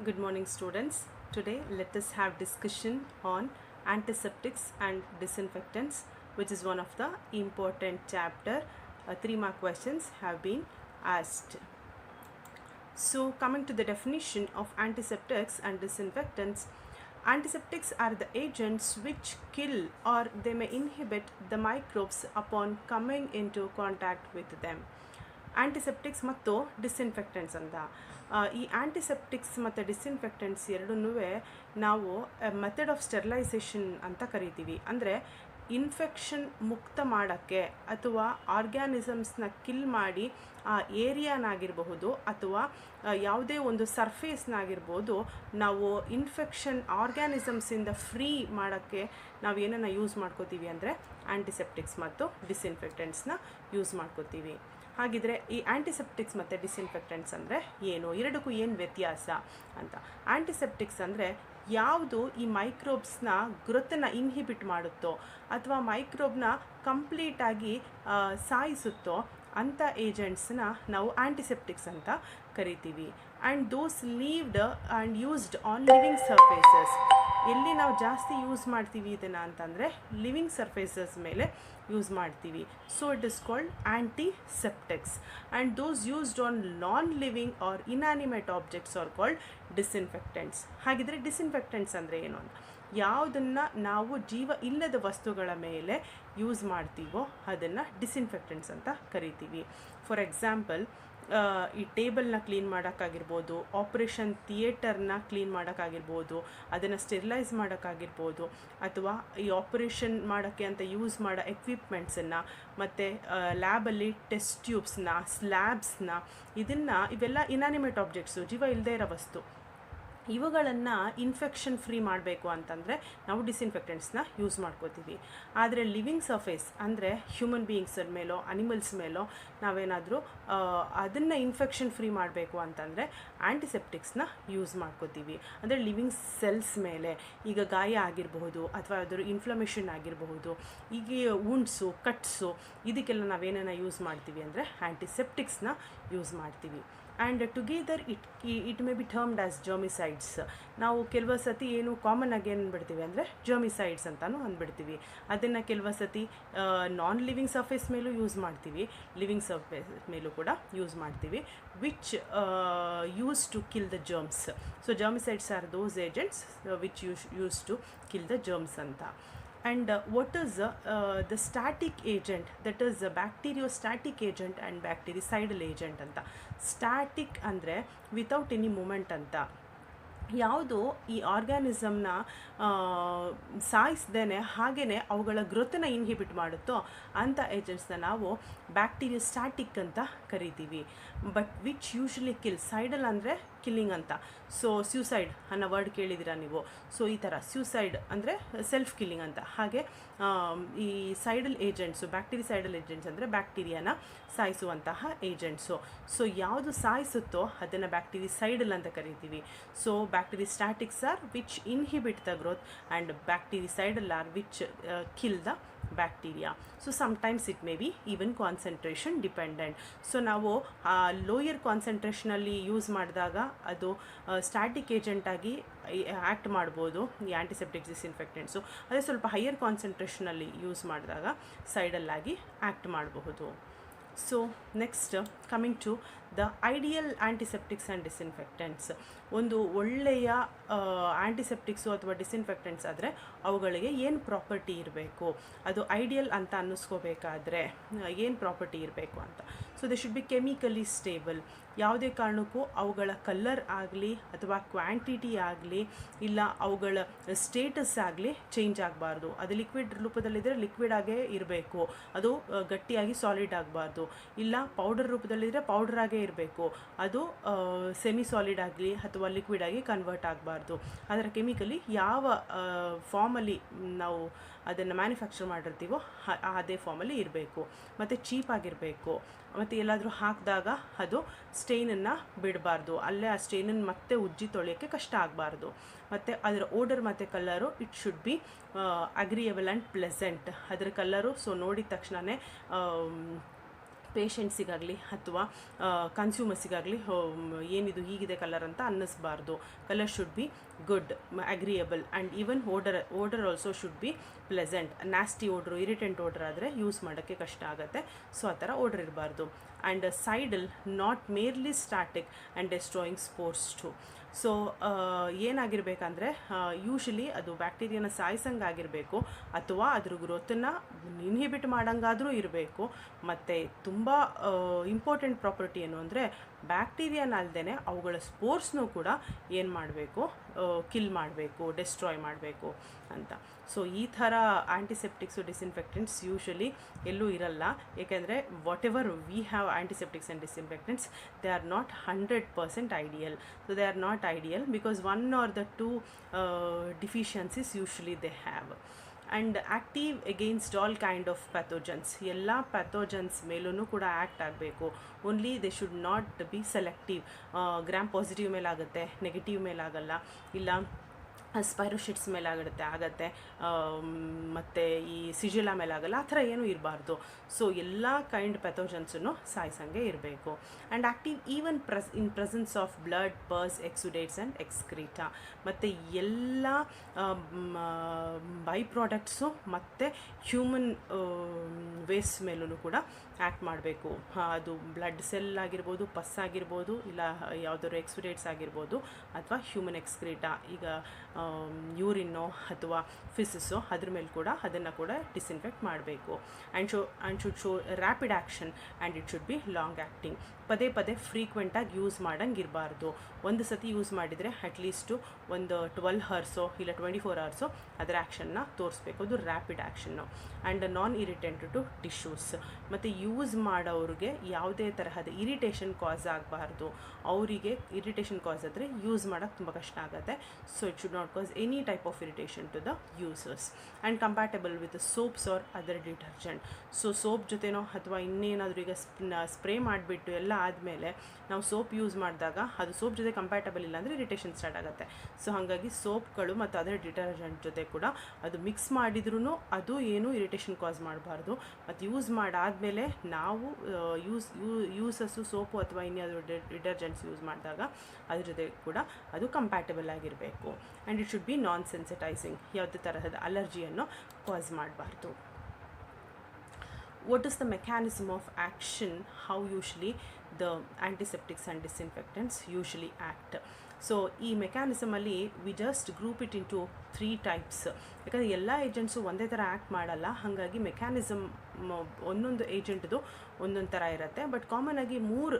Good morning, students. Today let us have discussion on antiseptics and disinfectants, which is one of the important chapter. 3-mark questions have been asked. So coming to the definition of antiseptics and disinfectants, antiseptics are the agents which kill or they may inhibit the microbes upon coming into contact with them. ಆಂಟಿಸೆಪ್ಟಿಕ್ಸ್ ಮತ್ತು disinfectants ಅಂತ ಈ ಆಂಟಿಸೆಪ್ಟಿಕ್ಸ್ ಮತ್ತು disinfectants ಎರಡನ್ನೂ ನಾವು method of sterilisation ಅಂತ ಕರಿತೀವಿ. ಅಂದರೆ infection ಮುಕ್ತ ಮಾಡೋಕ್ಕೆ ಅಥವಾ ಆರ್ಗ್ಯಾನಿಸಮ್ಸ್ನ ಕಿಲ್ ಮಾಡಿ ಆ ಏರಿಯಾನಾಗಿರಬಹುದು ಅಥವಾ ಯಾವುದೇ ಒಂದು ಸರ್ಫೇಸ್ನಾಗಿರ್ಬೋದು ನಾವು ಇನ್ಫೆಕ್ಷನ್ ಆರ್ಗ್ಯಾನಿಸಮ್ಸಿಂದ ಫ್ರೀ ಮಾಡೋಕ್ಕೆ ನಾವು ಏನನ್ನು ಯೂಸ್ ಮಾಡ್ಕೋತೀವಿ ಅಂದರೆ ಆಂಟಿಸೆಪ್ಟಿಕ್ಸ್ ಮತ್ತು ಡಿಸ್ಇನ್ಫೆಕ್ಟೆಂಟ್ಸ್ನ ಯೂಸ್ ಮಾಡ್ಕೋತೀವಿ. ಹಾಗಿದ್ರೆ ಈ ಆಂಟಿಸೆಪ್ಟಿಕ್ಸ್ ಮತ್ತು ಡಿಸ್ಇನ್ಫೆಕ್ಟೆಂಟ್ಸ್ ಅಂದರೆ ಏನು, ಎರಡಕ್ಕೂ ಏನು ವ್ಯತ್ಯಾಸ ಅಂತ. ಆಂಟಿಸೆಪ್ಟಿಕ್ಸ್ ಅಂದರೆ ಯಾವುದು ಈ ಮೈಕ್ರೋಬ್ಸ್ನ ಗ್ರೋತನ್ನು ಇನ್ಹಿಬಿಟ್ ಮಾಡುತ್ತೋ ಅಥವಾ ಮೈಕ್ರೋಬ್ನ ಕಂಪ್ಲೀಟಾಗಿ ಸಾಯಿಸುತ್ತೋ ಅಂಥ ಏಜೆಂಟ್ಸ್ನ ನಾವು ಆಂಟಿಸೆಪ್ಟಿಕ್ಸ್ ಅಂತ ಕರಿತೀವಿ. And those lived and used on living surfaces. ಎಲ್ಲಿ ನಾವು ಜಾಸ್ತಿ ಯೂಸ್ ಮಾಡ್ತೀವಿ ಇದನ್ನು ಅಂತಂದರೆ ಲಿವಿಂಗ್ ಸರ್ಫೇಸಸ್ ಮೇಲೆ ಯೂಸ್ ಮಾಡ್ತೀವಿ. So it is called antiseptics. And those used on non living or inanimate objects are called disinfectants. ಹಾಗಿದ್ರೆ ಡಿಸ್ಇನ್ಫೆಕ್ಟೆಂಟ್ಸ್ ಅಂದರೆ ಏನು ಅಂತ, ಯಾವುದನ್ನು ನಾವು ಜೀವ ಇಲ್ಲದ ವಸ್ತುಗಳ ಮೇಲೆ ಯೂಸ್ ಮಾಡ್ತೀವೋ ಅದನ್ನು ಡಿಸ್ಇನ್ಫೆಕ್ಟೆಂಟ್ಸ್ ಅಂತ ಕರಿತೀವಿ. ಫಾರ್ ಎಕ್ಸಾಂಪಲ್, ಈ ಟೇಬಲ್ನ ಕ್ಲೀನ್ ಮಾಡೋಕ್ಕಾಗಿರ್ಬೋದು, ಆಪ್ರೇಷನ್ ಥಿಯೇಟರ್ನ ಕ್ಲೀನ್ ಮಾಡೋಕ್ಕಾಗಿರ್ಬೋದು, ಅದನ್ನು ಸ್ಟೆರಿಲೈಸ್ ಮಾಡೋಕ್ಕಾಗಿರ್ಬೋದು, ಅಥವಾ ಈ ಆಪ್ರೇಷನ್ ಮಾಡೋಕ್ಕೆ ಅಂತ ಯೂಸ್ ಮಾಡೋ ಎಕ್ವಿಪ್ಮೆಂಟ್ಸನ್ನು ಮತ್ತು ಲ್ಯಾಬಲ್ಲಿ ಟೆಸ್ಟ್ ಟ್ಯೂಬ್ಸ್ನ, ಸ್ಲ್ಯಾಬ್ಸ್ನ, ಇವೆಲ್ಲ ಇನ್ಯಾನಿಮೇಟ್ ಆಬ್ಜೆಕ್ಟ್ಸು, ಜೀವ ಇಲ್ಲದೇ ಇರೋ ವಸ್ತು. ಇವುಗಳನ್ನು ಇನ್ಫೆಕ್ಷನ್ ಫ್ರೀ ಮಾಡಬೇಕು ಅಂತಂದರೆ ನಾವು ಡಿಸ್ಇನ್ಫೆಕ್ಟೆಂಟ್ಸ್ನ ಯೂಸ್ ಮಾಡ್ಕೋತೀವಿ. ಆದರೆ ಲಿವಿಂಗ್ ಸರ್ಫೇಸ್ ಅಂದರೆ ಹ್ಯೂಮನ್ ಬೀಯಿಂಗ್ಸರ ಮೇಲೋ ಅನಿಮಲ್ಸ್ ಮೇಲೋ ನಾವೇನಾದರೂ ಅದನ್ನು ಇನ್ಫೆಕ್ಷನ್ ಫ್ರೀ ಮಾಡಬೇಕು ಅಂತಂದರೆ ಆಂಟಿಸೆಪ್ಟಿಕ್ಸ್ನ ಯೂಸ್ ಮಾಡ್ಕೋತೀವಿ. ಅಂದರೆ ಲಿವಿಂಗ್ ಸೆಲ್ಸ್ ಮೇಲೆ ಈಗ ಗಾಯ ಆಗಿರಬಹುದು ಅಥವಾ ಅದರ ಇನ್ಫ್ಲಮೇಷನ್ ಆಗಿರಬಹುದು, ಈಗ ವುಂಡ್ಸು, ಕಟ್ಸು, ಇದಕ್ಕೆಲ್ಲ ನಾವೇನನ್ನ ಯೂಸ್ ಮಾಡ್ತೀವಿ ಅಂದರೆ ಆಂಟಿಸೆಪ್ಟಿಕ್ಸ್ನ ಯೂಸ್ ಮಾಡ್ತೀವಿ. And together it may be termed as germicides. ನಾವು ಕೆಲವು ಸತಿ ಏನು ಕಾಮನ್ ಆಗಿ ಏನು ಅಂದ್ಬಿಡ್ತೀವಿ ಅಂದರೆ ಜರ್ಮಿಸೈಡ್ಸ್ ಅಂತಲೂ ಅಂದ್ಬಿಡ್ತೀವಿ. ಅದನ್ನು ಕೆಲವು ಸತಿ ನಾನ್ ಲಿವಿಂಗ್ ಸರ್ಫೇಸ್ ಮೇಲೂ ಯೂಸ್ ಮಾಡ್ತೀವಿ, ಲಿವಿಂಗ್ ಸರ್ಫೇಸ್ ಮೇಲೂ ಕೂಡ ಯೂಸ್ ಮಾಡ್ತೀವಿ, which use to kill the germs. So germicides are those agents which use to kill the germs ಅಂತ. And what is the static agent, that is the bacteriostatic agent and bactericidal agent ಅಂತ. Static ಅಂದರೆ without any moment ಅಂತ. ಯಾವುದು ಈ ಆರ್ಗ್ಯಾನಿಸಮ್ನ ಸಾಯಿಸ್ದೇನೆ ಹಾಗೆಯೇ ಅವುಗಳ ಗ್ರೋತನ್ನು inhibit ಮಾಡುತ್ತೋ ಅಂಥ ಏಜೆಂಟ್ಸ್ನ ನಾವು ಬ್ಯಾಕ್ಟೀರಿಯೋಸ್ಟ್ಯಾಟಿಕ್ ಅಂತ ಕರಿತೀವಿ. ಬಟ್ ವಿಚ್ ಯೂಶ್ವಲಿ ಕಿಲ್, ಸೈಡಲ್ ಅಂದರೆ ಕಿಲ್ಲಿಂಗ್ ಅಂತ. ಸೊ ಸ್ಯೂಸೈಡ್ ಅನ್ನೋ ವರ್ಡ್ ಕೇಳಿದ್ದೀರಾ ನೀವು. ಸೊ ಈ ಥರ ಸ್ಯೂಸೈಡ್ ಅಂದರೆ ಸೆಲ್ಫ್ ಕಿಲ್ಲಿಂಗ್ ಅಂತ. ಹಾಗೆ ಈ ಸೈಡಲ್ ಏಜೆಂಟ್ಸು, ಬ್ಯಾಕ್ಟೀರಿಸೈಡಲ್ ಏಜೆಂಟ್ಸ್ ಅಂದರೆ ಬ್ಯಾಕ್ಟೀರಿಯಾನ ಸಾಯಿಸುವಂತಹ ಏಜೆಂಟ್ಸು. ಸೊ ಯಾವುದು ಸಾಯಿಸುತ್ತೋ ಅದನ್ನು ಬ್ಯಾಕ್ಟೀರಿಸೈಡಲ್ ಅಂತ ಕರಿತೀವಿ. So bacteriostatics are which inhibit the growth and bactericidal are which kill the bacteria. So sometimes it may be even concentration dependent. So ನಾವು ಲೋಯರ್ ಕಾನ್ಸಂಟ್ರೇಷನಲ್ಲಿ ಯೂಸ್ ಮಾಡಿದಾಗ ಅದು ಸ್ಟ್ಯಾಟಿಕ್ ಏಜೆಂಟಾಗಿ ಆ್ಯಕ್ಟ್ ಮಾಡ್ಬೋದು ಈ ಆಂಟಿಸೆಪ್ಟಿಕ್ಸ್ ಡಿಸ್ಇನ್ಫೆಕ್ಟೆಂಟ್ಸು. ಅದೇ ಸ್ವಲ್ಪ ಹೈಯರ್ ಕಾನ್ಸಂಟ್ರೇಷನಲ್ಲಿ ಯೂಸ್ ಮಾಡಿದಾಗ ಸೈಡಲ್ಲಾಗಿ ಆ್ಯಕ್ಟ್ ಮಾಡಬಹುದು. So next coming to the ideal antiseptics and disinfectants. ಒಂದು ಒಳ್ಳೆಯ ಆಂಟಿಸೆಪ್ಟಿಕ್ಸು ಅಥವಾ ಡಿಸ್ಇನ್ಫೆಕ್ಟೆಂಟ್ಸ್ ಆದರೆ ಅವುಗಳಿಗೆ ಏನು ಪ್ರಾಪರ್ಟಿ ಇರಬೇಕು, ಅದು ಐಡಿಯಲ್ ಅಂತ ಅನ್ನಿಸ್ಕೋಬೇಕಾದ್ರೆ ಏನು ಪ್ರಾಪರ್ಟಿ ಇರಬೇಕು ಅಂತ. So they should be chemically stable. ಯಾವುದೇ ಕಾರಣಕ್ಕೂ ಅವುಗಳ ಕಲರ್ ಆಗಲಿ ಅಥವಾ ಕ್ವಾಂಟಿಟಿ ಆಗಲಿ ಇಲ್ಲ ಅವುಗಳ ಸ್ಟೇಟಸ್ ಆಗಲಿ ಚೇಂಜ್ ಆಗಬಾರ್ದು. ಅದು ಲಿಕ್ವಿಡ್ ರೂಪದಲ್ಲಿದ್ದರೆ ಲಿಕ್ವಿಡ್ ಆಗೇ ಇರಬೇಕು, ಅದು ಗಟ್ಟಿಯಾಗಿ ಸಾಲಿಡ್ ಆಗಬಾರ್ದು. ಇಲ್ಲ ಪೌಡರ್ ರೂಪದಲ್ಲಿದ್ದರೆ ಪೌಡರ್ ಆಗೇ ಇರಬೇಕು, ಅದು ಸೆಮಿ ಸಾಲಿಡ್ ಆಗಲಿ ಅಥವಾ ಲಿಕ್ವಿಡ್ ಆಗಿ ಕನ್ವರ್ಟ್ ಆಗಬಾರ್ದು. ಅದರ ಕೆಮಿಕಲಿ ಯಾವ ಫಾರ್ಮಲ್ಲಿ ನಾವು ಅದನ್ನು ಮ್ಯಾನುಫ್ಯಾಕ್ಚರ್ ಮಾಡಿರ್ತೀವೋ ಅದೇ ಫಾರ್ಮಲ್ಲಿ ಇರಬೇಕು. ಮತ್ತು ಚೀಪಾಗಿರಬೇಕು. ಮತ್ತು ಎಲ್ಲಾದರೂ ಹಾಕಿದಾಗ ಅದು ಸ್ಟೇನನ್ನು ಬಿಡಬಾರ್ದು, ಅಲ್ಲೇ ಆ ಸ್ಟೇನನ್ನು ಮತ್ತೆ ಉಜ್ಜಿ ತೊಳೆಯೋಕ್ಕೆ ಕಷ್ಟ ಆಗಬಾರ್ದು. ಮತ್ತು ಅದರ ಓಡರ್ ಮತ್ತು colour it should be agreeable and pleasant. ಅದರ ಕಲರು ಸೊ ನೋಡಿದ ತಕ್ಷಣವೇ ಪೇಷಂಟ್ಸಿಗಾಗಲಿ ಅಥವಾ ಕನ್ಸ್ಯೂಮರ್ಸಿಗಾಗಲಿ ಏನಿದು ಹೀಗಿದೆ ಕಲರ್ ಅಂತ ಅನ್ನಿಸ್ಬಾರ್ದು. Colour should be good, agreeable, and even odour also should be pleasant. Nasty odour, irritant odour ಆದರೆ ಯೂಸ್ ಮಾಡೋಕ್ಕೆ ಕಷ್ಟ ಆಗುತ್ತೆ. ಸೊ ಆ ಥರ ಓಡ್ರ್ ಇರಬಾರ್ದು. And cidal, not merely static and destroying spores too. So ಏನಾಗಿರಬೇಕಂದ್ರೆ ಯೂಶಲಿ ಅದು ಬ್ಯಾಕ್ಟೀರಿಯಾನ ಸಾಯಿಸಂಗಾಗಿರಬೇಕು ಅಥವಾ ಅದ್ರ ಗ್ರೋತನ್ನು ಇನ್ಹಿಬಿಟ್ ಮಾಡೋಂಗಾದರೂ ಇರಬೇಕು. ಮತ್ತು ತುಂಬ ಇಂಪಾರ್ಟೆಂಟ್ ಪ್ರಾಪರ್ಟಿ ಏನು ಅಂದರೆ ಬ್ಯಾಕ್ಟೀರಿಯಾನ ಅಲ್ಲದೆ ಅವುಗಳ ಸ್ಪೋರ್ಸ್ನೂ ಕೂಡ ಏನು ಮಾಡಬೇಕು, ಕಿಲ್ ಮಾಡಬೇಕು, ಡೆಸ್ಟ್ರಾಯ್ ಮಾಡಬೇಕು ಅಂತ. ಸೊ ಈ ಥರ ಆ್ಯಂಟಿಸೆಪ್ಟಿಕ್ಸು, ಡಿಸ್ಇನ್ಫೆಕ್ಟೆಂಟ್ಸ್ ಯೂಶಲಿ ಎಲ್ಲೂ ಇರಲ್ಲ. ಏಕೆಂದರೆ whatever we have antiseptics and disinfectants, they are not 100% ideal. So they are not ideal because one or the two deficiencies usually they have. And active against all kind of pathogens. ಎಲ್ಲ pathogens ಮೇಲೂ ಕೂಡ act ಆಗಬೇಕು. Only they should not be selective. Gram positive ಮೇಲಾಗುತ್ತೆ, negative ಮೇಲಾಗಲ್ಲ, ಇಲ್ಲ spirochetes ಮೇಲಾಗುತ್ತೆ, ಮತ್ತು ಈ ಸಿಜಿಲಾ ಮೇಲಾಗಲ್ಲ, ಆ ಥರ ಏನೂ ಇರಬಾರ್ದು. ಸೊ ಎಲ್ಲ ಕೈಂಡ್ ಪ್ಯಾಥೋಜನ್ಸನ್ನು ಸಾಯಿಸಂಗೆ ಇರಬೇಕು. And active even in presence of blood, pus, exudates and excreta. ಮತ್ತು ಎಲ್ಲ ಬೈ ಪ್ರಾಡಕ್ಟ್ಸು ಮತ್ತು ಹ್ಯೂಮನ್ ವೇಸ್ಟ್ ಮೇಲೂ ಕೂಡ ಆ್ಯಕ್ಟ್ ಮಾಡಬೇಕು. ಅದು ಬ್ಲಡ್ ಸೆಲ್ ಆಗಿರ್ಬೋದು, ಪಸ್ ಆಗಿರ್ಬೋದು, ಇಲ್ಲ ಯಾವುದಾದ್ರು ಎಕ್ಸುಡೇಟ್ಸ್ ಆಗಿರ್ಬೋದು, ಅಥವಾ ಹ್ಯೂಮನ್ ಎಕ್ಸ್ಕ್ರೀಟಾ, ಈಗ ಯೂರಿನ್ನೋ ಅಥವಾ ಫಿಸಸ್ಸೋ ಅದ್ರ ಮೇಲೆ ಕೂಡ ಅದನ್ನು ಕೂಡ ಡಿಸ್ಇನ್ಫೆಕ್ಟ್ ಮಾಡಬೇಕು. And should show rapid action and it should B long acting. ಪದೇ ಪದೇ ಫ್ರೀಕ್ವೆಂಟಾಗಿ ಯೂಸ್ ಮಾಡೋಂಗೆ ಇರಬಾರ್ದು. ಒಂದು ಸತಿ ಯೂಸ್ ಮಾಡಿದರೆ ಅಟ್ಲೀಸ್ಟು ಒಂದು 12 ಅವರ್ಸೋ ಇಲ್ಲ 24 ಅವರ್ಸೋ ಅದರ ಆ್ಯಕ್ಷನ್ನ ತೋರಿಸ್ಬೇಕು. ಅದು rapid action. And non irritant to tissues. ಮತ್ತು ಯೂಸ್ ಮಾಡೋರಿಗೆ ಯಾವುದೇ ತರಹದ ಇರಿಟೇಷನ್ ಕಾಸ್ ಆಗಬಾರ್ದು. ಅವರಿಗೆ ಇರಿಟೇಷನ್ ಕಾಸ್ ಆದರೆ ಯೂಸ್ ಮಾಡೋಕ್ಕೆ ತುಂಬ ಕಷ್ಟ ಆಗುತ್ತೆ. So it should not cause any type of irritation to the users. And compatible with soaps or other detergent. So soap ಜೊತೆನೋ ಅಥವಾ ಇನ್ನೇನಾದರೂ ಈಗ ಸ್ಪ್ರೇ ಮಾಡಿಬಿಟ್ಟು ಎಲ್ಲ ಆದಮೇಲೆ ನಾವು ಸೋಪ್ ಯೂಸ್ ಮಾಡಿದಾಗ ಅದು ಸೋಪ್ ಜೊತೆ ಕಂಪ್ಯಾಟಬಲ್ ಇಲ್ಲ ಅಂದರೆ ಇರಿಟೇಷನ್ ಸ್ಟಾರ್ಟ್ ಆಗುತ್ತೆ. ಸೊ ಹಾಗಾಗಿ ಸೋಪ್ಗಳು ಮತ್ತು ಅದರ್ ಡಿಟರ್ಜೆಂಟ್ ಜೊತೆ ಕೂಡ ಅದು ಮಿಕ್ಸ್ ಮಾಡಿದ್ರೂ ಅದು ಏನೂ ಇರಿಟೇಷನ್ ಕಾಸ್ ಮಾಡಬಾರ್ದು. ಮತ್ತು ಯೂಸ್ ಮಾಡಾದಮೇಲೆ ನಾವು ಯೂಸಸ್ಸು ಸೋಪು ಅಥವಾ ಇನ್ಯಾವುದೋ ಡಿಟರ್ಜೆಂಟ್ಸ್ ಯೂಸ್ ಮಾಡಿದಾಗ ಅದ್ರ ಜೊತೆ ಕೂಡ ಅದು ಕಂಪ್ಯಾಟಬಲ್ ಆಗಿರಬೇಕು. And it should B non ಸೆನ್ಸಿಟೈಸಿಂಗ್. ಯಾವುದೇ ತರಹದ ಅಲರ್ಜಿಯನ್ನು ಕಾಸ್ ಮಾಡಬಾರ್ದು. What is the mechanism of action? How usually the antiseptics and disinfectants usually act? So ಈ ಮೆಕ್ಯಾನಿಸಮಲ್ಲಿ we just group it into 3 types. ಯಾಕಂದರೆ ಎಲ್ಲ ಏಜೆಂಟ್ಸು ಒಂದೇ ಥರ ಆ್ಯಕ್ಟ್ ಮಾಡಲ್ಲ. ಹಾಗಾಗಿ ಮೆಕ್ಯಾನಿಸಮ್ ಒಂದೊಂದು ಏಜೆಂಟ್ದು ಒಂದೊಂದು ಥರ ಇರುತ್ತೆ. ಬಟ್ ಕಾಮನಾಗಿ 3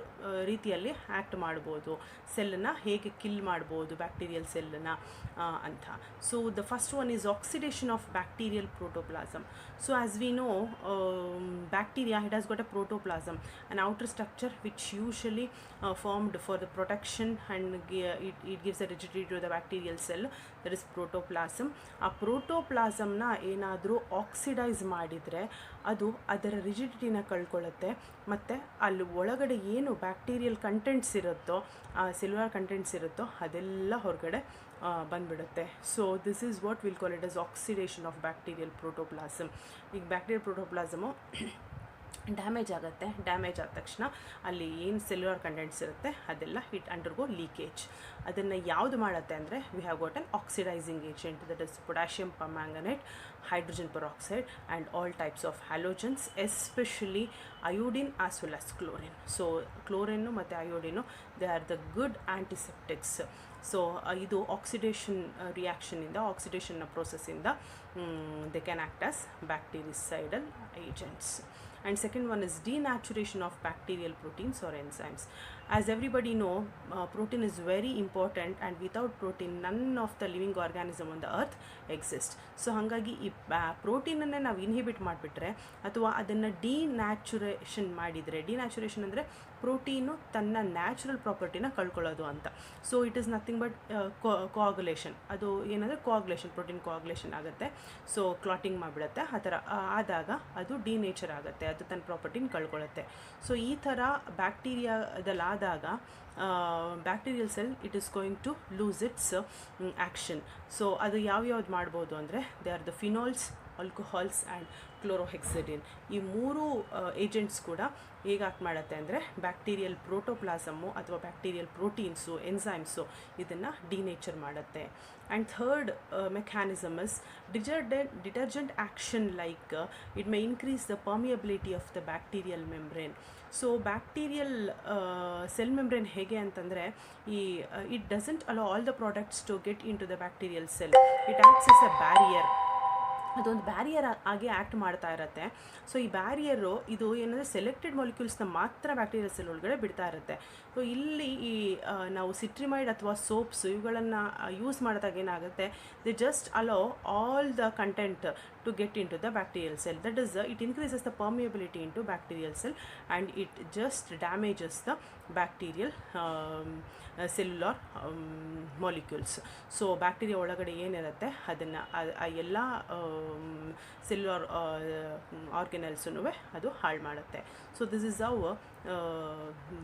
ರೀತಿಯಲ್ಲಿ ಆ್ಯಕ್ಟ್ ಮಾಡ್ಬೋದು. ಸೆಲ್ಲನ್ನು ಹೇಗೆ ಕಿಲ್ ಮಾಡ್ಬೋದು, ಬ್ಯಾಕ್ಟೀರಿಯಲ್ ಸೆಲ್ಲನ್ನು ಅಂತ. So the first one is oxidation of bacterial protoplasm. So as we know, bacteria, it has got a protoplasm, an outer structure which usually formed for the protection, and it gives a rigidity to the bacterial cell, that is protoplasm. ಆ ಪ್ರೋಟೋಪ್ಲಾಸಮ್ನ ಏನಾದರೂ oxidise ಮಾಡಿದರೆ ಅದು ಅದರ ರಿಜಿಡಿಟಿನ ಕಳ್ಕೊಳ್ಳುತ್ತೆ. ಮತ್ತು ಅಲ್ಲಿ ಒಳಗಡೆ ಏನು bacterial contents ಇರುತ್ತೋ, ಸೆಲ್ಯುಲರ್ ಕಂಟೆಂಟ್ಸ್ ಇರುತ್ತೋ ಅದೆಲ್ಲ ಹೊರಗಡೆ ಬಂದ್ಬಿಡುತ್ತೆ. So this is what will call it as oxidation of bacterial protoplasm. ಈಗ ಬ್ಯಾಕ್ಟೀರಿಯಲ್ ಪ್ರೋಟೋಪ್ಲಾಸಮು ಡ್ಯಾಮೇಜ್ ಆಗುತ್ತೆ. ಡ್ಯಾಮೇಜ್ ಆದ ತಕ್ಷಣ ಅಲ್ಲಿ ಏನು ಸೆಲ್ಯುಲರ್ ಕಂಟೆಂಟ್ಸ್ ಇರುತ್ತೆ ಅದೆಲ್ಲ ಇಟ್ ಅಂಡರ್ಗೋ ಲೀಕೇಜ್. ಅದನ್ನು ಯಾವುದು ಮಾಡುತ್ತೆ ಅಂದರೆ we have got an oxidising agent, that is potassium permanganate, hydrogen peroxide and all types of halogens, especially iodine as well as chlorine. So chlorine ಮತ್ತು iodine they are the good antiseptics. So ಇದು oxidation ರಿಯಾಕ್ಷನಿಂದ, ಆಕ್ಸಿಡೇಷನ್ನ ಪ್ರೋಸೆಸ್ಸಿಂದ they can act as bactericidal agents. And second one is denaturation of bacterial proteins or enzymes. As everybody know, protein is very important, and without protein none of the living organism on the earth exist. So ಹಾಗಾಗಿ ಈ ಪ್ರೋಟೀನನ್ನೇ ನಾವು inhibit ಮಾಡಿಬಿಟ್ರೆ ಅಥವಾ ಅದನ್ನು denaturation ಮಾಡಿದರೆ, denaturation ಅಂದರೆ protein ತನ್ನ natural ಪ್ರಾಪರ್ಟಿನ ಕಳ್ಕೊಳ್ಳೋದು ಅಂತ. So it is nothing but coagulation. ಅದು ಏನಂದರೆ ಕೋಆಗುಲೇಷನ್, ಪ್ರೋಟೀನ್ ಕೋಆಗುಲೇಷನ್ ಆಗುತ್ತೆ. ಸೊ ಕ್ಲಾಟಿಂಗ್ ಮಾಡಿಬಿಡುತ್ತೆ. ಆ ಥರ ಆದಾಗ ಅದು ಡಿನೇಚರ್ ಆಗುತ್ತೆ, ಅದು ತನ್ನ ಪ್ರಾಪರ್ಟಿನ ಕಳ್ಕೊಳ್ಳುತ್ತೆ. ಸೊ ಈ ಥರ ಬ್ಯಾಕ್ಟೀರಿಯಾದಲ್ಲಾದಾಗ bacterial cell it is going to lose its action. So ಅದು ಯಾವ್ಯಾವ್ದು ಮಾಡ್ಬೋದು ಅಂದರೆ they are the phenols alcohols and chlorhexidine. ಈ ಮೂರು ಏಜೆಂಟ್ಸ್ ಕೂಡ ಹೇಗೆ ಆಕ್ಟ್ ಮಾಡುತ್ತೆ ಅಂದರೆ ಬ್ಯಾಕ್ಟೀರಿಯಲ್ ಪ್ರೋಟೋಪ್ಲಾಸಮ್ಮು ಅಥವಾ ಬ್ಯಾಕ್ಟೀರಿಯಲ್ ಪ್ರೋಟೀನ್ಸು ಎನ್ಸೈಮ್ಸು ಇದನ್ನು ಡಿನೇಚರ್ ಮಾಡುತ್ತೆ. And third mechanism is detergent action, like it may increase the permeability of the bacterial membrane. So bacterial cell membrane ಹೇಗೆ ಅಂತಂದರೆ it doesn't allow all the products to get into the bacterial cell. It acts as a barrier. ಅದೊಂದು barrier ಆಗಿ act ಮಾಡ್ತಾ ಇರುತ್ತೆ. So ಈ ಬ್ಯಾರಿಯರು ಇದು ಏನಂದರೆ selected ಮಾಲಿಕ್ಯೂಲ್ಸ್ನ ಮಾತ್ರ ಬ್ಯಾಕ್ಟೀರಿಯಲ್ ಸೆಲ್ ಒಳಗಡೆ ಬಿಡ್ತಾ ಇರುತ್ತೆ. ಸೊ ಇಲ್ಲಿ ಈ ನಾವು ಸಿಟ್ರಿಮೈಡ್ ಅಥವಾ ಸೋಪ್ಸ್ ಇವುಗಳನ್ನು ಯೂಸ್ ಮಾಡಿದಾಗ ಏನಾಗುತ್ತೆ, they just hello all the content to get into the bacterial cell. That is, it increases the permeability into bacterial cell and it just damages the bacterial cellular molecules. So bacteria ಒಳಗಡೆ ಏನಿರುತ್ತೆ ಅದನ್ನು ಎಲ್ಲ cellular ಆರ್ಗನಲ್ಸನ್ನು ಅದು ಹಾಳು ಮಾಡುತ್ತೆ. So this is how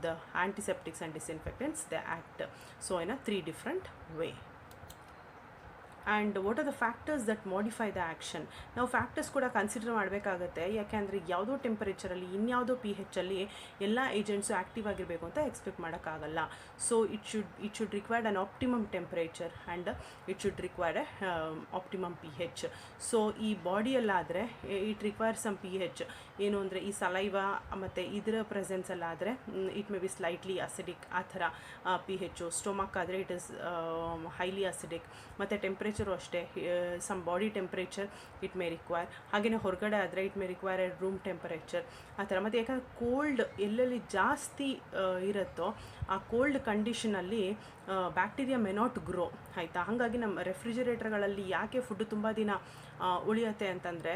the antiseptics and disinfectants they act. So in a 3 different way. And what are the factors that modify the action. ನಾವು factors ಕೂಡ consider ಮಾಡಬೇಕಾಗತ್ತೆ. ಯಾಕೆಂದರೆ ಯಾವುದೋ ಟೆಂಪರೇಚರಲ್ಲಿ ಇನ್ಯಾವುದೋ pH ಅಲ್ಲಿ ಎಲ್ಲ ಏಜೆಂಟ್ಸು ಆ್ಯಕ್ಟಿವ್ ಆಗಿರಬೇಕು ಅಂತ ಎಕ್ಸ್ಪೆಕ್ಟ್ ಮಾಡೋಕ್ಕಾಗಲ್ಲ. So it should required an optimum temperature and it should required optimum pH. So ಈ ಬಾಡಿಯಲ್ಲಾದರೆ ಇಟ್ ರಿಕ್ವೈರ್ ಸಮ್ pH. ಏನು ಅಂದರೆ ಈ ಸಲೈವ ಮತ್ತು ಇದರ ಪ್ರೆಸೆನ್ಸಲ್ಲಾದರೆ it may be slightly acidic, ಆ ಥರ pH. ಸ್ಟೊಮಕ್ ಆದರೆ ಇಟ್ ಇಸ್ ಹೈಲಿ ಅಸಿಡಿಕ್. ಮತ್ತು ಟೆಂಪ್ರೇಚರು ಅಷ್ಟೇ, some body temperature it may require. ಹಾಗೆಯೇ ಹೊರಗಡೆ ಆದರೆ it may require a room temperature ಆ ಥರ. ಮತ್ತು ಯಾಕಂದರೆ ಕೋಲ್ಡ್ ಎಲ್ಲೆಲ್ಲಿ ಜಾಸ್ತಿ ಇರುತ್ತೋ ಆ ಕೋಲ್ಡ್ ಕಂಡೀಷನಲ್ಲಿ ಬ್ಯಾಕ್ಟೀರಿಯಾ ಮೆ ನಾಟ್ ಗ್ರೋ, ಆಯಿತಾ. ಹಾಗಾಗಿ ನಮ್ಮ ರೆಫ್ರಿಜರೇಟರ್ಗಳಲ್ಲಿ ಯಾಕೆ ಫುಡ್ ತುಂಬ ದಿನ ಉಳಿಯುತ್ತೆ ಅಂತಂದರೆ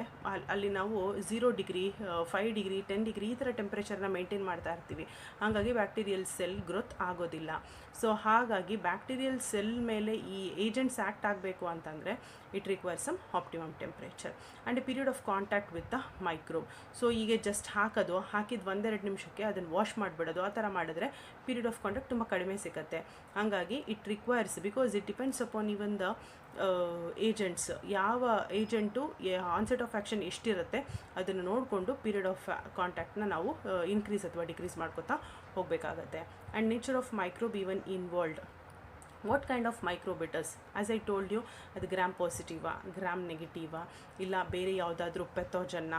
ಅಲ್ಲಿ ನಾವು 0 ಡಿಗ್ರಿ, 5 ಡಿಗ್ರಿ, 10 ಡಿಗ್ರಿ ಈ ಥರ ಟೆಂಪ್ರೇಚರ್ನ ಮೇಂಟೈನ್ ಮಾಡ್ತಾ ಇರ್ತೀವಿ. ಹಾಗಾಗಿ ಬ್ಯಾಕ್ಟೀರಿಯಲ್ ಸೆಲ್ ಗ್ರೋತ್ ಆಗೋದಿಲ್ಲ. ಸೊ ಹಾಗಾಗಿ ಬ್ಯಾಕ್ಟೀರಿಯಲ್ ಸೆಲ್ ಮೇಲೆ ಈ ಏಜೆಂಟ್ಸ್ ಆ್ಯಕ್ಟ್ ಆಗಬೇಕು ಅಂತಂದರೆ it requires some optimum temperature and a period of contact with the microbe. So ಈಗ ಜಸ್ಟ್ ಹಾಕಿದ 1-2 ನಿಮಿಷಕ್ಕೆ ಅದನ್ನು ವಾಶ್ ಮಾಡಿಬಿಡೋದು, ಆ ಥರ ಮಾಡಿದ್ರೆ ಪೀರಿಯಡ್ ಆಫ್ ಕಾಂಟ್ಯಾಕ್ಟ್ ತುಂಬ ಕಡಿಮೆ ಸಿಗುತ್ತೆ. ಹಾಗಾಗಿ it requires, because it depends upon even the agents. ಯಾವ ಏಜೆಂಟು ಆನ್ಸೆಟ್ ಆಫ್ ಆ್ಯಕ್ಷನ್ ಎಷ್ಟಿರುತ್ತೆ ಅದನ್ನು ನೋಡಿಕೊಂಡು ಪೀರಿಯಡ್ ಆಫ್ ಕಾಂಟ್ಯಾಕ್ಟ್ನ ನಾವು ಇನ್ಕ್ರೀಸ್ ಅಥವಾ ಡಿಕ್ರೀಸ್ ಮಾಡ್ಕೋತಾ ಹೋಗಬೇಕಾಗತ್ತೆ. And nature of microbe even involved. What kind of microbe it is, as I told you, ಅದು gram ಪಾಸಿಟಿವಾ, ಗ್ರಾಮ್ ನೆಗೆಟಿವಾ, ಇಲ್ಲ ಬೇರೆ ಯಾವುದಾದ್ರೂ ಪೆಥೋಜನ್ನ,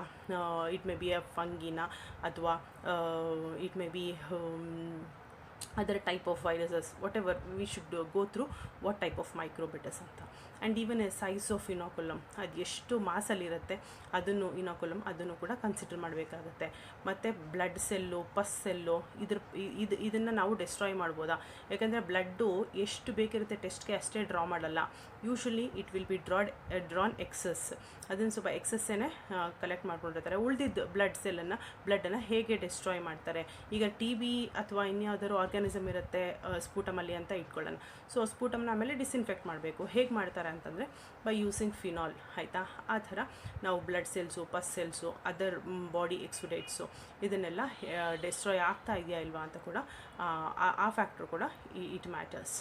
ಇಟ್ ಮೇ ಬಿ ಎ ಫಂಗಿನ ಅಥವಾ it may be other type of viruses, whatever we should go through what type of microbe it is ಅಂತ. And even a size of inoculum, ಅದು ಎಷ್ಟು ಮಾಸಲ್ಲಿರುತ್ತೆ ಅದನ್ನು ಇನಾಕುಲಮ್ ಅದನ್ನು ಕೂಡ ಕನ್ಸಿಡರ್ ಮಾಡಬೇಕಾಗತ್ತೆ. ಮತ್ತು ಬ್ಲಡ್ ಸೆಲ್ಲು, ಪಸ್ ಸೆಲ್ಲು ಇದನ್ನು ನಾವು ಡೆಸ್ಟ್ರಾಯ್ ಮಾಡ್ಬೋದಾ, ಯಾಕಂದರೆ ಬ್ಲಡ್ಡು ಎಷ್ಟು ಬೇಕಿರುತ್ತೆ ಟೆಸ್ಟ್ಗೆ ಅಷ್ಟೇ ಡ್ರಾ ಮಾಡಲ್ಲ. Usually it will be drawn excess, ಅದನ್ನು ಸ್ವಲ್ಪ ಎಕ್ಸಸ್ಸೇ ಕಲೆಕ್ಟ್ ಮಾಡ್ಕೊಂಡಿರ್ತಾರೆ. ಉಳಿದಿದ್ದು ಬ್ಲಡ್ಡನ್ನು ಹೇಗೆ ಡೆಸ್ಟ್ರಾಯ್ ಮಾಡ್ತಾರೆ. ಈಗ TB ಅಥವಾ ಇನ್ಯಾವುದಾದ್ರು ಆರ್ಗ್ಯಾನಿಸಮ್ ಇರುತ್ತೆ ಸ್ಪೂಟಮಲ್ಲಿ ಅಂತ ಇಟ್ಕೊಳ್ಳೋಣ. ಸೊ ಸ್ಪೂಟಮ್ನ ಆಮೇಲೆ ಡಿಸ್ಇನ್ಫೆಕ್ಟ್ ಮಾಡಬೇಕು. ಹೇಗೆ ಮಾಡ್ತಾರೆ ಅಂತಂದರೆ ಬೈ ಯೂಸಿಂಗ್ ಫಿನಾಲ್, ಆಯಿತಾ. ಆ ಥರ ನಾವು ಬ್ಲಡ್ ಸೆಲ್ಸು, ಪಸ್ ಸೆಲ್ಸು, ಅದರ್ ಬಾಡಿ ಎಕ್ಸುಡೇಟ್ಸು ಇದನ್ನೆಲ್ಲ ಡೆಸ್ಟ್ರಾಯ್ ಆಗ್ತಾ ಇದೆಯಾ ಇಲ್ವಾ ಅಂತ ಕೂಡ ಆ ಫ್ಯಾಕ್ಟ್ರ್ ಕೂಡ it matters.